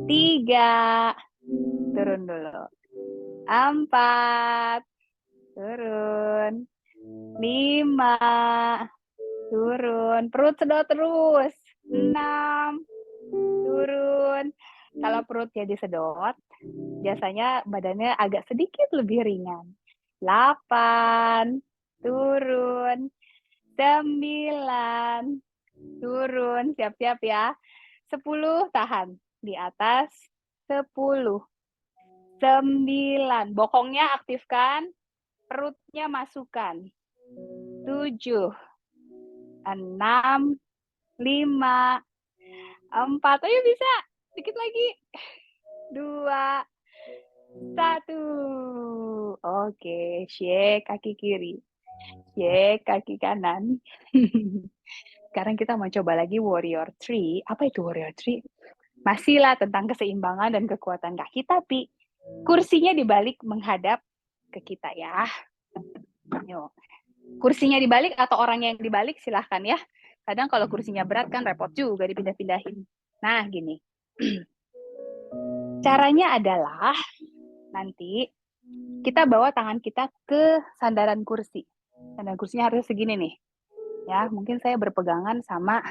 Speaker 1: 3. Turun dulu. 4. Turun. 5. Turun. Perut sedot terus. 6. Turun. Kalau perutnya disedot, biasanya badannya agak sedikit lebih ringan. 8. Turun. 9. Turun. Siap-siap ya. 10. Tahan. Di atas. 10. 9. Bokongnya aktifkan. Perutnya masukkan. 7. 6. 5. 4. Ayo bisa. Sedikit lagi. 2. 1. Oke. Shake kaki kiri. Shake kaki kanan. Sekarang kita mau coba lagi Warrior 3. Apa itu Warrior 3? Masihlah tentang keseimbangan dan kekuatan kaki, tapi kursinya dibalik menghadap ke kita ya. Yuk. Kursinya dibalik atau orang yang dibalik silahkan ya. Kadang kalau kursinya berat kan repot juga dipindah-pindahin. Nah gini. Caranya adalah nanti kita bawa tangan kita ke sandaran kursi. Sandaran kursinya harus segini nih. Ya, mungkin saya berpegangan sama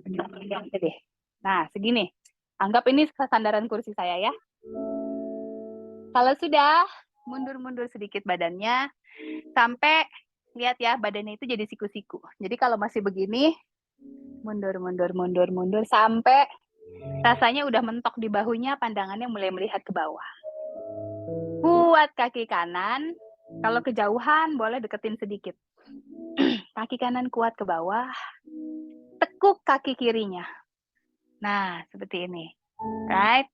Speaker 1: deh. Nah, segini. Anggap ini sandaran kursi saya ya. Kalau sudah, mundur-mundur sedikit badannya sampai lihat ya, badannya itu jadi siku-siku. Jadi kalau masih begini, mundur sampai rasanya udah mentok di bahunya, pandangannya mulai melihat ke bawah. Buat kaki kanan, kalau kejauhan boleh deketin sedikit. Kaki kanan kuat ke bawah, tekuk kaki kirinya. Nah, seperti ini. Right?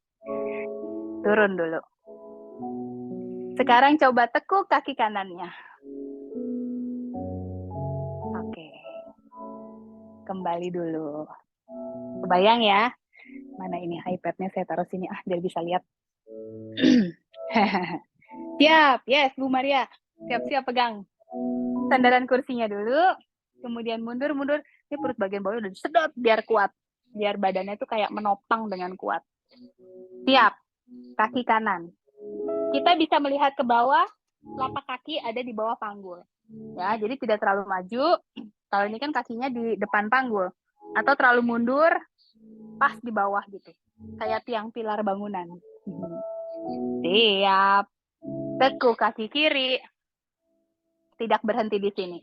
Speaker 1: Turun dulu. Sekarang coba tekuk kaki kanannya. Oke. Kembali dulu. Kebayang ya? Mana ini iPad-nya saya taruh sini biar bisa lihat. Siap, yes Bu Maria. Siap-siap pegang sandaran kursinya dulu. Kemudian mundur-mundur. Ini perut bagian bawah udah disedot biar kuat. Biar badannya tuh kayak menopang dengan kuat. Siap. Kaki kanan. Kita bisa melihat ke bawah, telapak kaki ada di bawah panggul. Ya, jadi tidak terlalu maju. Kalau ini kan kakinya di depan panggul. Atau terlalu mundur, pas di bawah gitu. Kayak tiang pilar bangunan. Siap. Tekuk kaki kiri. Tidak berhenti di sini.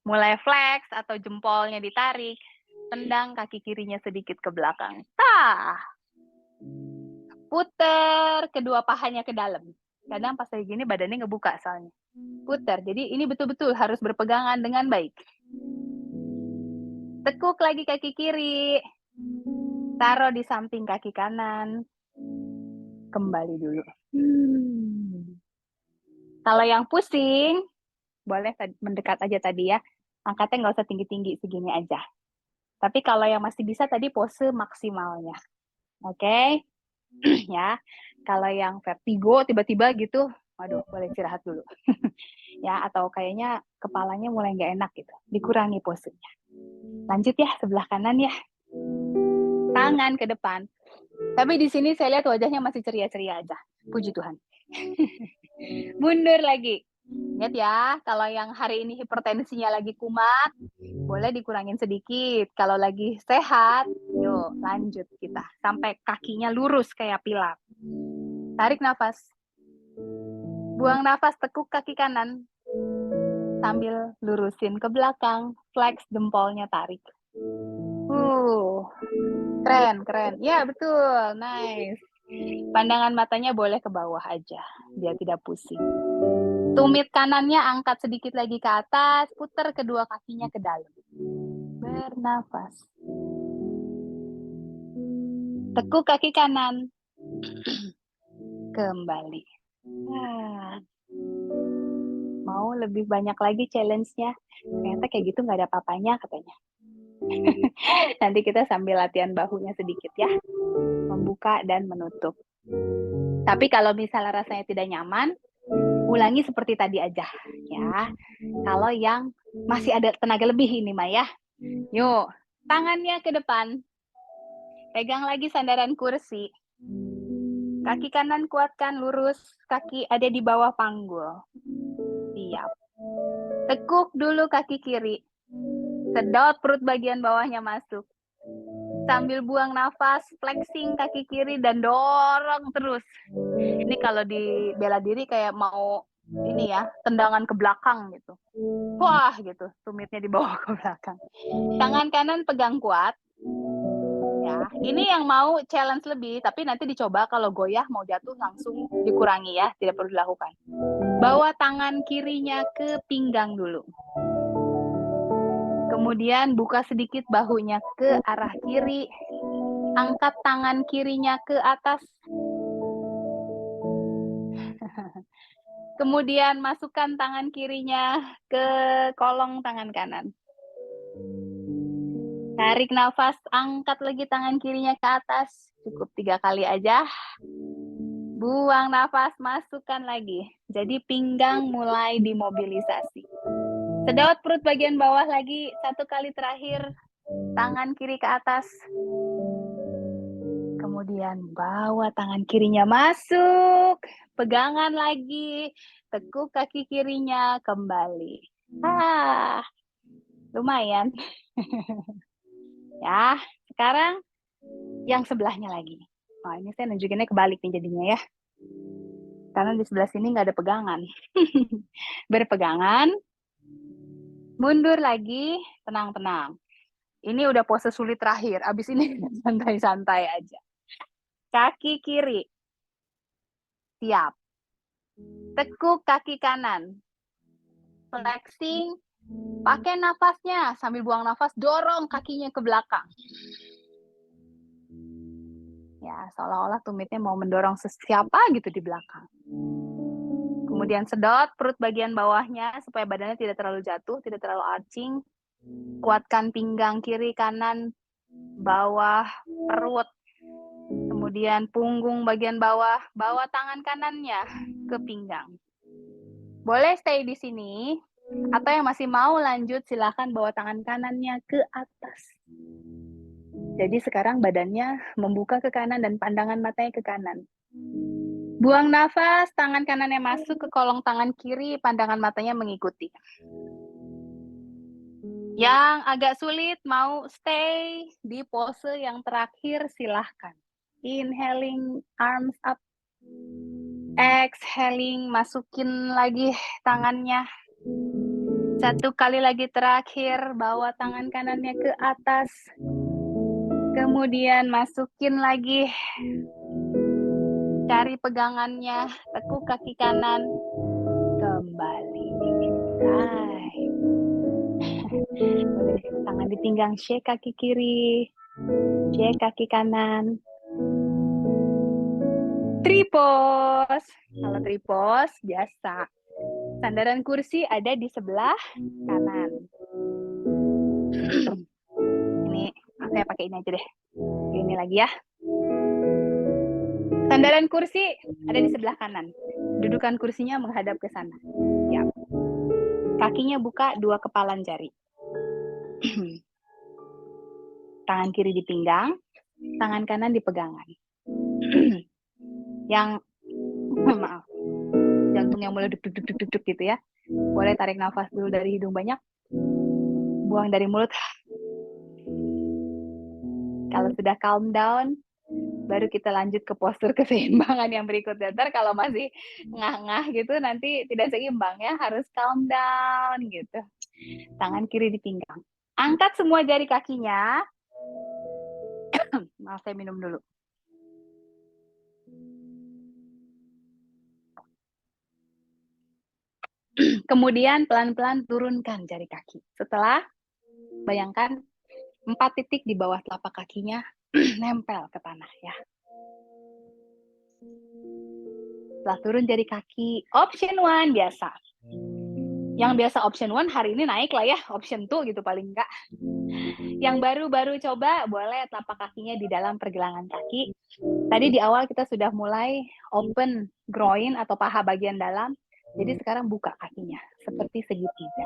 Speaker 1: Mulai flex atau jempolnya ditarik. Tendang kaki kirinya sedikit ke belakang. Putar kedua pahanya ke dalam. Kadang pas kayak gini badannya ngebuka soalnya. Putar. Jadi ini betul-betul harus berpegangan dengan baik. Tekuk lagi kaki kiri. Taruh di samping kaki kanan. Kembali dulu. Kalau yang pusing, boleh mendekat aja tadi ya. Angkatnya nggak usah tinggi-tinggi, segini aja. Tapi kalau yang masih bisa tadi pose maksimalnya. Oke? Ya. Kalau yang vertigo tiba-tiba gitu, waduh, boleh istirahat dulu. Ya, atau kayaknya kepalanya mulai nggak enak gitu. Dikurangi posenya. Lanjut ya, sebelah kanan ya. Tangan ke depan. Tapi di sini saya lihat wajahnya masih ceria-ceria aja. Puji Tuhan. Mundur lagi. Ingat ya, kalau yang hari ini hipertensinya lagi kumat, boleh dikurangin sedikit. Kalau lagi sehat, yuk lanjut kita. Sampai kakinya lurus kayak pilar. Tarik nafas. Buang nafas, tekuk kaki kanan. Sambil lurusin ke belakang, flex jempolnya, tarik. Keren. Ya, betul. Nice. Pandangan matanya boleh ke bawah aja, biar tidak pusing. Tumit kanannya angkat sedikit lagi ke atas, putar kedua kakinya ke dalam. Bernafas. Tekuk kaki kanan. Kembali. Mau lebih banyak lagi challenge-nya? Ternyata kayak gitu nggak ada apa-apanya katanya. Nanti kita sambil latihan bahunya sedikit ya. Membuka dan menutup. Tapi kalau misalnya rasanya tidak nyaman, ulangi seperti tadi aja ya. Kalau yang masih ada tenaga lebih ini Mah ya. Yuk, tangannya ke depan. Pegang lagi sandaran kursi. Kaki kanan kuatkan lurus, kaki ada di bawah panggul. Siap. Tekuk dulu kaki kiri. Sedot perut bagian bawahnya masuk. Sambil buang nafas, flexing kaki kiri dan dorong terus. Ini kalau di bela diri kayak mau ini ya, tendangan ke belakang gitu. Wah gitu, tumitnya dibawa ke belakang. Tangan kanan pegang kuat. Ya, ini yang mau challenge lebih, tapi nanti dicoba kalau goyah mau jatuh langsung dikurangi ya, tidak perlu dilakukan. Bawa tangan kirinya ke pinggang dulu. Kemudian buka sedikit bahunya ke arah kiri. Angkat tangan kirinya ke atas. Kemudian masukkan tangan kirinya ke kolong tangan kanan. Tarik nafas, angkat lagi tangan kirinya ke atas. Cukup 3 kali aja. Buang nafas, masukkan lagi. Jadi pinggang mulai dimobilisasi. Sedot perut bagian bawah lagi. 1 kali terakhir. Tangan kiri ke atas. Kemudian bawa tangan kirinya masuk. Pegangan lagi. Tekuk kaki kirinya kembali. Lumayan. Ya, sekarang yang sebelahnya lagi. Nah, ini saya nunjukinnya kebalik nih jadinya ya. Karena di sebelah sini nggak ada pegangan. Berpegangan. Mundur lagi, tenang-tenang. Ini udah pose sulit terakhir. Abis ini santai-santai aja. Kaki kiri. Siap. Tekuk kaki kanan. Flexing. Pakai nafasnya. Sambil buang nafas, dorong kakinya ke belakang. Ya, seolah-olah tumitnya mau mendorong siapa gitu di belakang. Kemudian sedot perut bagian bawahnya supaya badannya tidak terlalu jatuh, tidak terlalu arching. Kuatkan pinggang kiri, kanan, bawah, perut. Kemudian punggung bagian bawah, bawa tangan kanannya ke pinggang. Boleh stay di sini, atau yang masih mau lanjut silahkan bawa tangan kanannya ke atas. Jadi sekarang badannya membuka ke kanan dan pandangan matanya ke kanan. Buang nafas, tangan kanannya masuk ke kolong tangan kiri, pandangan matanya mengikuti. Yang agak sulit mau stay di pose yang terakhir silahkan. Inhaling, arms up. Exhaling, masukin lagi tangannya. Satu kali lagi terakhir, bawa tangan kanannya ke atas. Kemudian masukin lagi. Cari pegangannya, tekuk kaki kanan. Kembali. Boleh tangan di pinggang, shake kaki kiri. Shake kaki kanan. Tripos. Kalau tripos biasa. Sandaran kursi ada di sebelah kanan. Ini saya pakai ini aja deh. Ini lagi ya. Sandaran kursi ada di sebelah kanan. Dudukan kursinya menghadap ke sana. Ya. Kakinya buka 2 kepalan jari. Tangan kiri di pinggang, tangan kanan di pegangan. Yang maaf, jantungnya mulai duk-duk gitu ya. Boleh tarik nafas dulu dari hidung banyak, buang dari mulut. Kalau sudah calm down, baru kita lanjut ke postur keseimbangan yang berikutnya. Ntar kalau masih ngah-ngah gitu, nanti tidak seimbang ya, harus calm down gitu. Tangan kiri di pinggang. Angkat semua jari kakinya. Maaf, saya minum dulu. Kemudian pelan-pelan turunkan jari kaki. Setelah, bayangkan 4 titik di bawah telapak kakinya nempel ke tanah ya. Setelah turun jari kaki, option 1 biasa. Yang biasa option 1 hari ini naik lah ya, option 2 gitu paling enggak. Yang baru-baru coba, boleh telapak kakinya di dalam pergelangan kaki. Tadi di awal kita sudah mulai open groin atau paha bagian dalam. Jadi sekarang buka kakinya, seperti segitiga.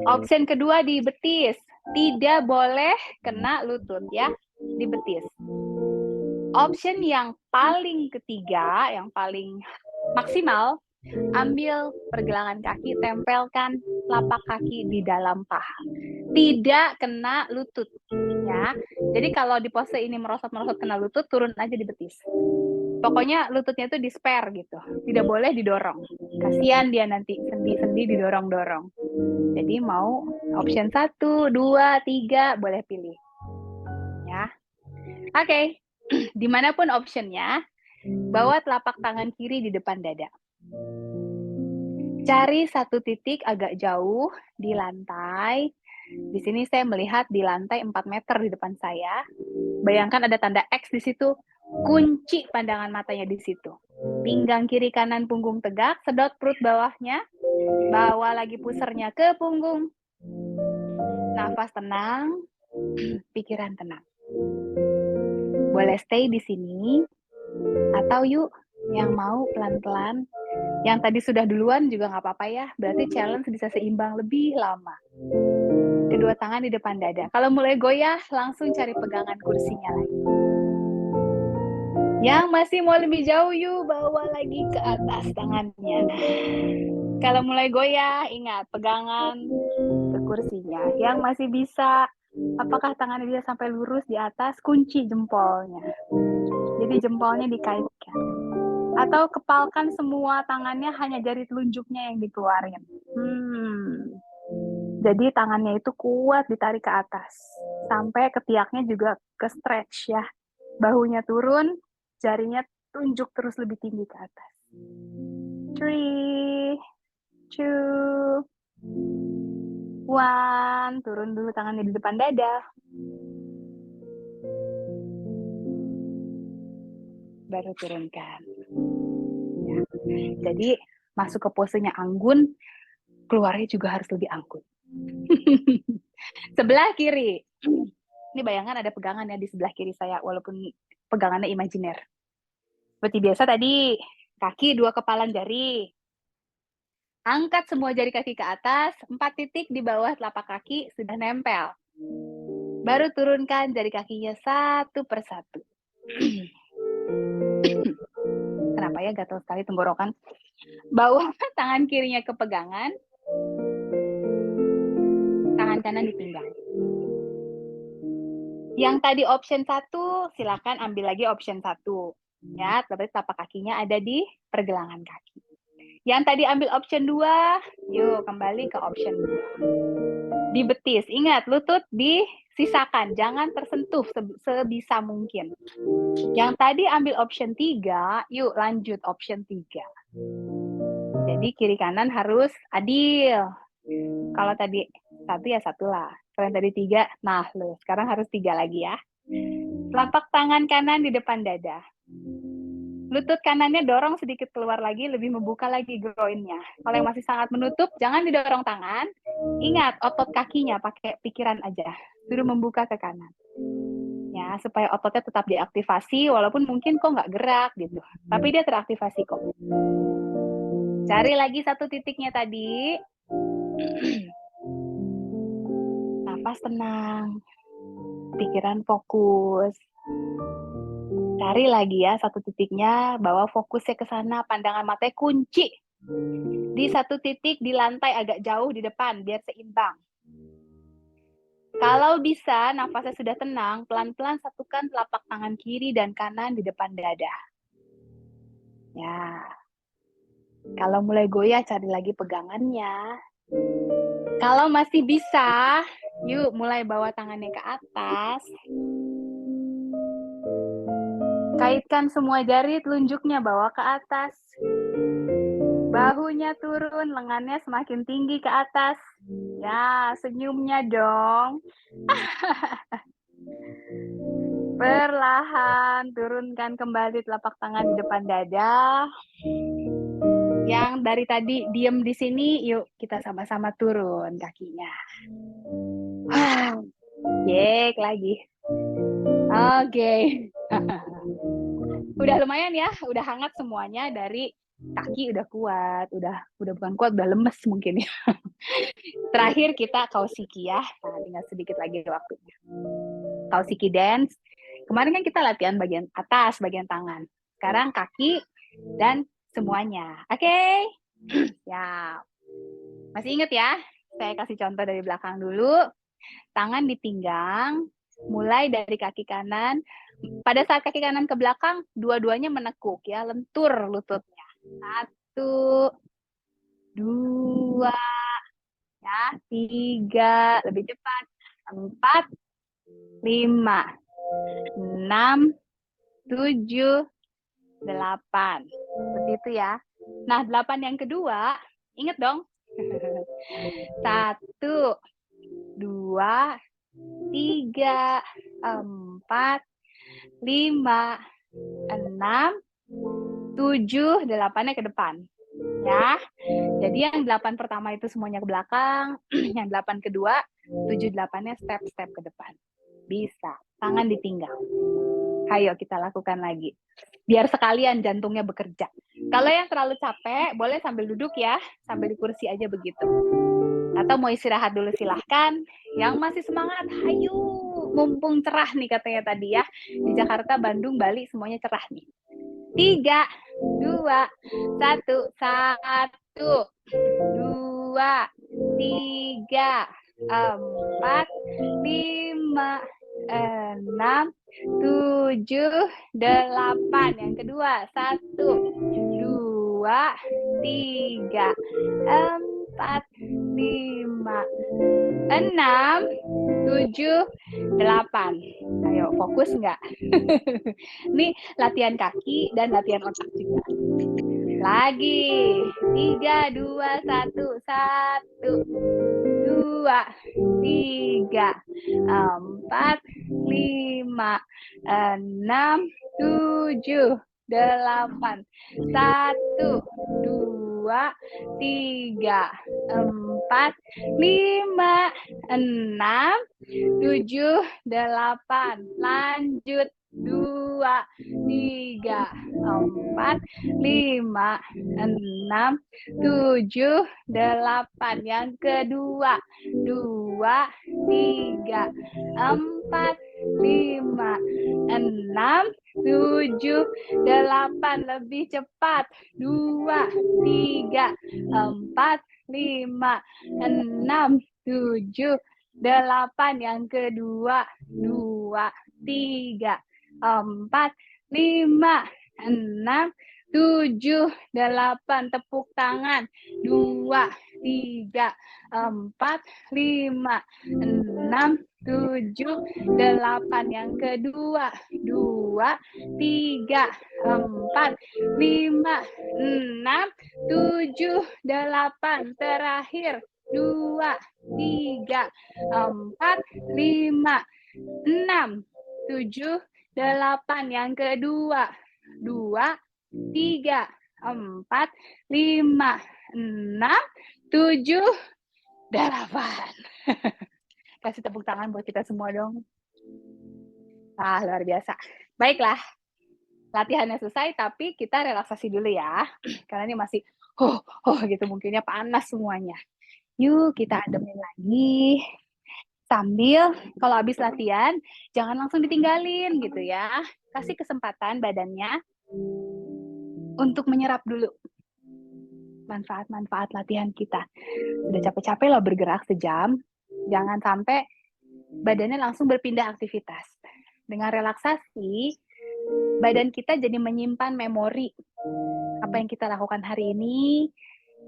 Speaker 1: Option kedua di betis. Tidak boleh kena lutut ya, di betis. Option yang paling ketiga, yang paling maksimal, ambil pergelangan kaki, tempelkan telapak kaki di dalam paha. Tidak kena lutut ya. Jadi kalau di pose ini merosot-merosot kena lutut, turun aja di betis. Pokoknya lututnya itu di spare gitu. Tidak boleh didorong. Kasihan dia nanti sendi-sendi didorong-dorong. Jadi mau option 1, 2, 3 boleh pilih. Ya. Oke. Dimanapun optionnya, bawa telapak tangan kiri di depan dada. Cari satu titik agak jauh di lantai. Di sini saya melihat di lantai 4 meter di depan saya. Bayangkan ada tanda X di situ. Kunci pandangan matanya di situ. Pinggang kiri kanan punggung tegak, sedot perut bawahnya. Bawa lagi pusernya ke punggung. Nafas tenang, pikiran tenang. Boleh stay di sini, atau yuk yang mau pelan-pelan. Yang tadi sudah duluan juga nggak apa-apa ya, berarti challenge bisa seimbang lebih lama. Kedua tangan di depan dada. Kalau mulai goyah, langsung cari pegangan kursinya lagi. Yang masih mau lebih jauh, yuk bawa lagi ke atas tangannya. Kalau mulai goyah, ingat pegangan ke kursinya. Yang masih bisa, apakah tangannya bisa sampai lurus di atas, kunci jempolnya. Jadi jempolnya dikaitkan. Atau kepalkan semua tangannya, hanya jari telunjuknya yang dikeluarin. Jadi tangannya itu kuat ditarik ke atas. Sampai ketiaknya juga ke stretch ya. Bahunya turun, jarinya tunjuk terus lebih tinggi ke atas. 3, 2, 1. Turun dulu tangannya di depan dada. Baru turunkan. Ya. Jadi masuk ke posenya anggun, keluarnya juga harus lebih anggun. Sebelah kiri. Ini bayangan ada pegangan ya di sebelah kiri saya, walaupun pegangannya imajiner. Seperti biasa tadi, kaki 2 kepalan jari. Angkat semua jari kaki ke atas, 4 titik di bawah telapak kaki sudah nempel. Baru turunkan jari kakinya satu persatu. Kenapa ya gatal sekali tenggorokan. Bawa tangan kirinya ke pegangan, tangan kanan di pinggang. Yang tadi option 1, silakan ambil lagi option 1. Ya, berarti telapak kakinya ada di pergelangan kaki. Yang tadi ambil option 2, yuk kembali ke option 2. Di betis, ingat lutut disisakan, jangan tersentuh sebisa mungkin. Yang tadi ambil option 3, yuk lanjut option 3. Jadi kiri kanan harus adil. Kalau tadi 1 ya 1 lah. Kalau tadi 3, nah loh, sekarang harus 3 lagi ya. Telapak tangan kanan di depan dada. Lutut kanannya dorong sedikit keluar lagi, lebih membuka lagi groinnya. Kalau yang masih sangat menutup, jangan didorong tangan. Ingat, otot kakinya pakai pikiran aja. Suruh membuka ke kanan. Ya, supaya ototnya tetap diaktifasi, walaupun mungkin kok nggak gerak gitu. Tapi dia teraktivasi kok. Cari lagi satu titiknya tadi. Napas tenang. Pikiran fokus. Cari lagi ya satu titiknya, bawa fokusnya ke sana, pandangan matanya kunci. Di satu titik di lantai agak jauh di depan, biar seimbang. Kalau bisa, nafasnya sudah tenang, pelan-pelan satukan telapak tangan kiri dan kanan di depan dada. Ya. Kalau mulai goyah, cari lagi pegangannya. Kalau masih bisa, yuk mulai bawa tangannya ke atas. Kaitkan semua jari, telunjuknya bawa ke atas. Bahunya turun, lengannya semakin tinggi ke atas. Ya, senyumnya dong. Perlahan, turunkan kembali telapak tangan di depan dada. Yang dari tadi diem di sini, yuk kita sama-sama turun kakinya. Cek lagi. Oke. Udah lumayan ya, udah hangat semuanya, dari kaki udah kuat, udah bukan kuat, udah lemes mungkin ya. Terakhir kita kausiki ya. Nah, tinggal sedikit lagi waktunya. Kausiki dance. Kemarin kan kita latihan bagian atas, bagian tangan. Sekarang kaki dan semuanya. Oke? Ya. Masih ingat ya? Saya kasih contoh dari belakang dulu. Tangan di pinggang, mulai dari kaki kanan. Pada saat kaki kanan ke belakang, dua-duanya menekuk ya, lentur lututnya. 1, 2, ya, 3, lebih cepat. 4, 5, 6, 7, 8. Seperti itu ya. Nah, 8 yang kedua, ingat dong. 1, 2, 3, 4, 5, 6, 7, 8-nya ke depan. Ya. Jadi yang 8 pertama itu semuanya ke belakang, yang 8 kedua, 7, 8-nya step-step ke depan. Bisa. Tangan di pinggang. Ayo kita lakukan lagi. Biar sekalian jantungnya bekerja. Kalau yang terlalu capek, boleh sambil duduk ya. Sambil di kursi aja begitu. Atau mau istirahat dulu silahkan. Yang masih semangat, ayo. Mumpung cerah nih katanya tadi ya. Di Jakarta, Bandung, Bali semuanya cerah nih. 3, 2, 1, 1, 2, 3, 4, 5, 6, 7, 8. Yang kedua, 1, 2, 3, 4, 5, 6, 7, 8. Ayo, fokus nggak? Ini latihan kaki dan latihan otak juga. Lagi. 3, 2, 1, 1, 2, 3, 4, 5, 6, 7, 8. 1, 2, 3, 4, 4, 5, 6, 7, 8. Lanjut. 2, 3, 4, 5, 6, 7, 8. Yang kedua. 2, 3, 4, 5, 6, 7, 8. Lebih cepat. 2, 3, 4, 5, 6, 7, 8. Yang kedua. 2, 3, 4, 5, 6, 7, 8. Tepuk tangan. 2, 3, 4, 5, 6, 7, 8. Yang kedua. 2, 3, 4, 5, 6, 7, 8. Terakhir. 2, 3, 4, 5, 6, 7, 8. Yang kedua. 2, 3, 4, 5, 6, 7, 8. Kasih tepuk tangan buat kita semua dong. Luar biasa. Baiklah. Latihannya selesai, tapi kita relaksasi dulu ya. Karena ini masih gitu, mungkinnya panas semuanya. Yuk, kita ademin lagi. Sambil kalau habis latihan, jangan langsung ditinggalin gitu ya. Kasih kesempatan badannya untuk menyerap dulu manfaat-manfaat latihan kita. Udah capek-capek loh bergerak sejam, jangan sampai badannya langsung berpindah aktivitas. Dengan relaksasi, badan kita jadi menyimpan memori apa yang kita lakukan hari ini,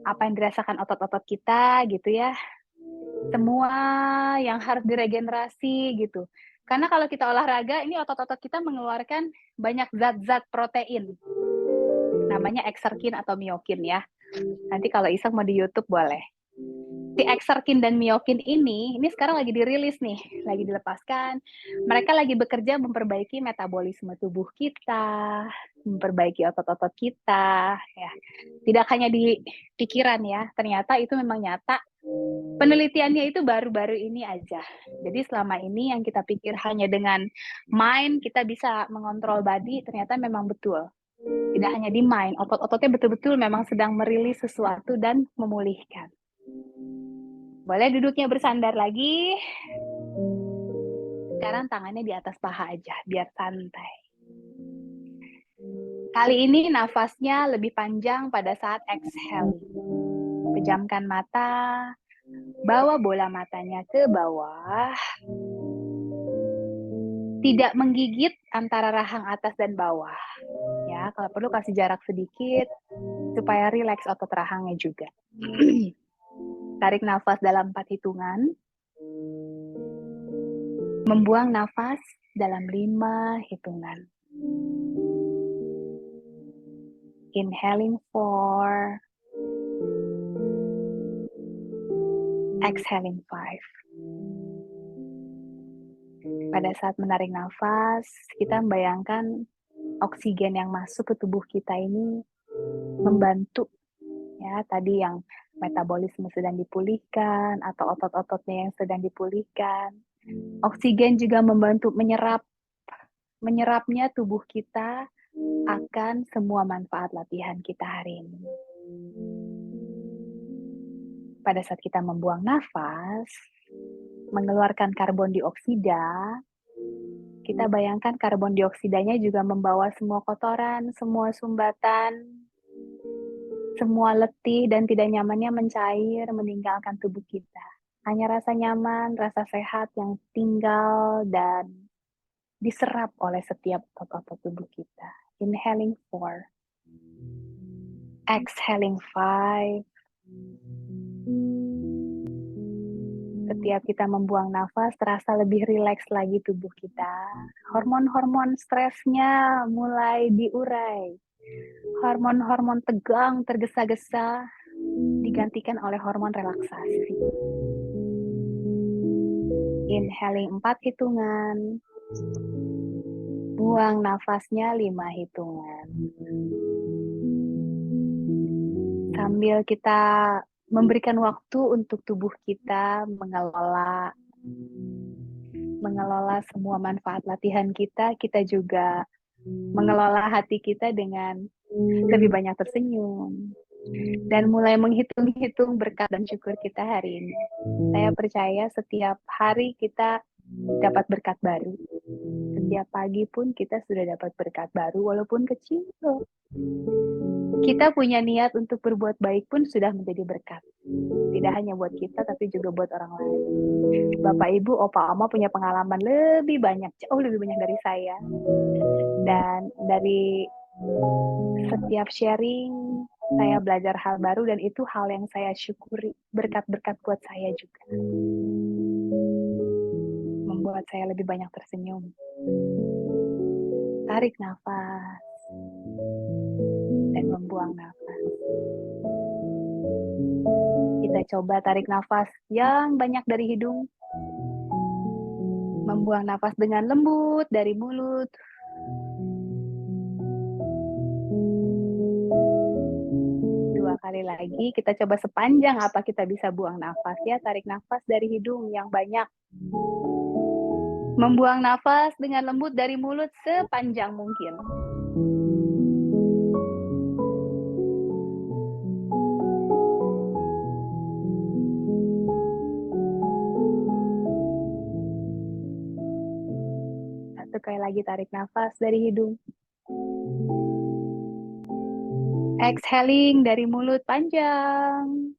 Speaker 1: apa yang dirasakan otot-otot kita gitu ya. Semua yang harus diregenerasi gitu. Karena kalau kita olahraga, ini otot-otot kita mengeluarkan banyak zat-zat protein. Namanya exerkin atau myokin ya. Nanti kalau iseng mau di YouTube boleh. Si exerkin dan myokin ini sekarang lagi dirilis nih, lagi dilepaskan. Mereka lagi bekerja memperbaiki metabolisme tubuh kita, memperbaiki otot-otot kita, ya. Tidak hanya di pikiran ya, ternyata itu memang nyata. Penelitiannya itu baru-baru ini aja. Jadi selama ini yang kita pikir hanya dengan mind kita bisa mengontrol body, ternyata memang betul. Tidak hanya di mind, otot-ototnya betul-betul memang sedang merilis sesuatu dan memulihkan. Boleh duduknya bersandar lagi. Sekarang tangannya di atas paha aja, biar santai. Kali ini nafasnya lebih panjang pada saat exhale. Pejamkan mata, bawa bola matanya ke bawah. Tidak menggigit antara rahang atas dan bawah. Ya, kalau perlu kasih jarak sedikit supaya rileks otot rahangnya juga. Tarik nafas dalam 4 hitungan. Membuang nafas dalam 5 hitungan. Inhaling 4. Exhaling 5. Pada saat menarik nafas, kita membayangkan oksigen yang masuk ke tubuh kita ini membantu. Ya, tadi yang metabolisme sedang dipulihkan atau otot-ototnya yang sedang dipulihkan. Oksigen juga membantu menyerapnya tubuh kita akan semua manfaat latihan kita hari ini. Pada saat kita membuang nafas, mengeluarkan karbon dioksida, kita bayangkan karbon dioksidanya juga membawa semua kotoran, semua sumbatan, semua letih dan tidak nyamannya mencair, meninggalkan tubuh kita. Hanya rasa nyaman, rasa sehat yang tinggal dan diserap oleh setiap otot-otot tubuh kita. Inhaling 4. Exhaling 5. Setiap kita membuang nafas, terasa lebih rileks lagi tubuh kita. Hormon-hormon stresnya mulai diurai. Hormon-hormon tegang, tergesa-gesa, digantikan oleh hormon relaksasi. Inhaling 4 hitungan. Buang nafasnya 5 hitungan. Sambil kita memberikan waktu untuk tubuh kita mengelola semua manfaat latihan kita. Kita juga mengelola hati kita dengan lebih banyak tersenyum dan mulai menghitung-hitung berkat dan syukur kita hari ini. Saya percaya setiap hari kita dapat berkat baru. Setiap pagi pun kita sudah dapat berkat baru, walaupun kecil. Kita punya niat untuk berbuat baik pun sudah menjadi berkat. Tidak hanya buat kita, tapi juga buat orang lain. Bapak, Ibu, Opa, Oma punya pengalaman lebih banyak, jauh lebih banyak dari saya. Dan dari setiap sharing, saya belajar hal baru dan itu hal yang saya syukuri. Berkat-berkat buat saya juga. Membuat saya lebih banyak tersenyum. Tarik nafas dan membuang nafas. Kita coba tarik nafas yang banyak dari hidung. Membuang nafas dengan lembut dari mulut. Dua kali lagi, kita coba sepanjang apa kita bisa buang nafas ya. Tarik nafas dari hidung yang banyak. Membuang nafas dengan lembut dari mulut sepanjang mungkin. Satu kali lagi tarik nafas dari hidung. Exhaling dari mulut panjang.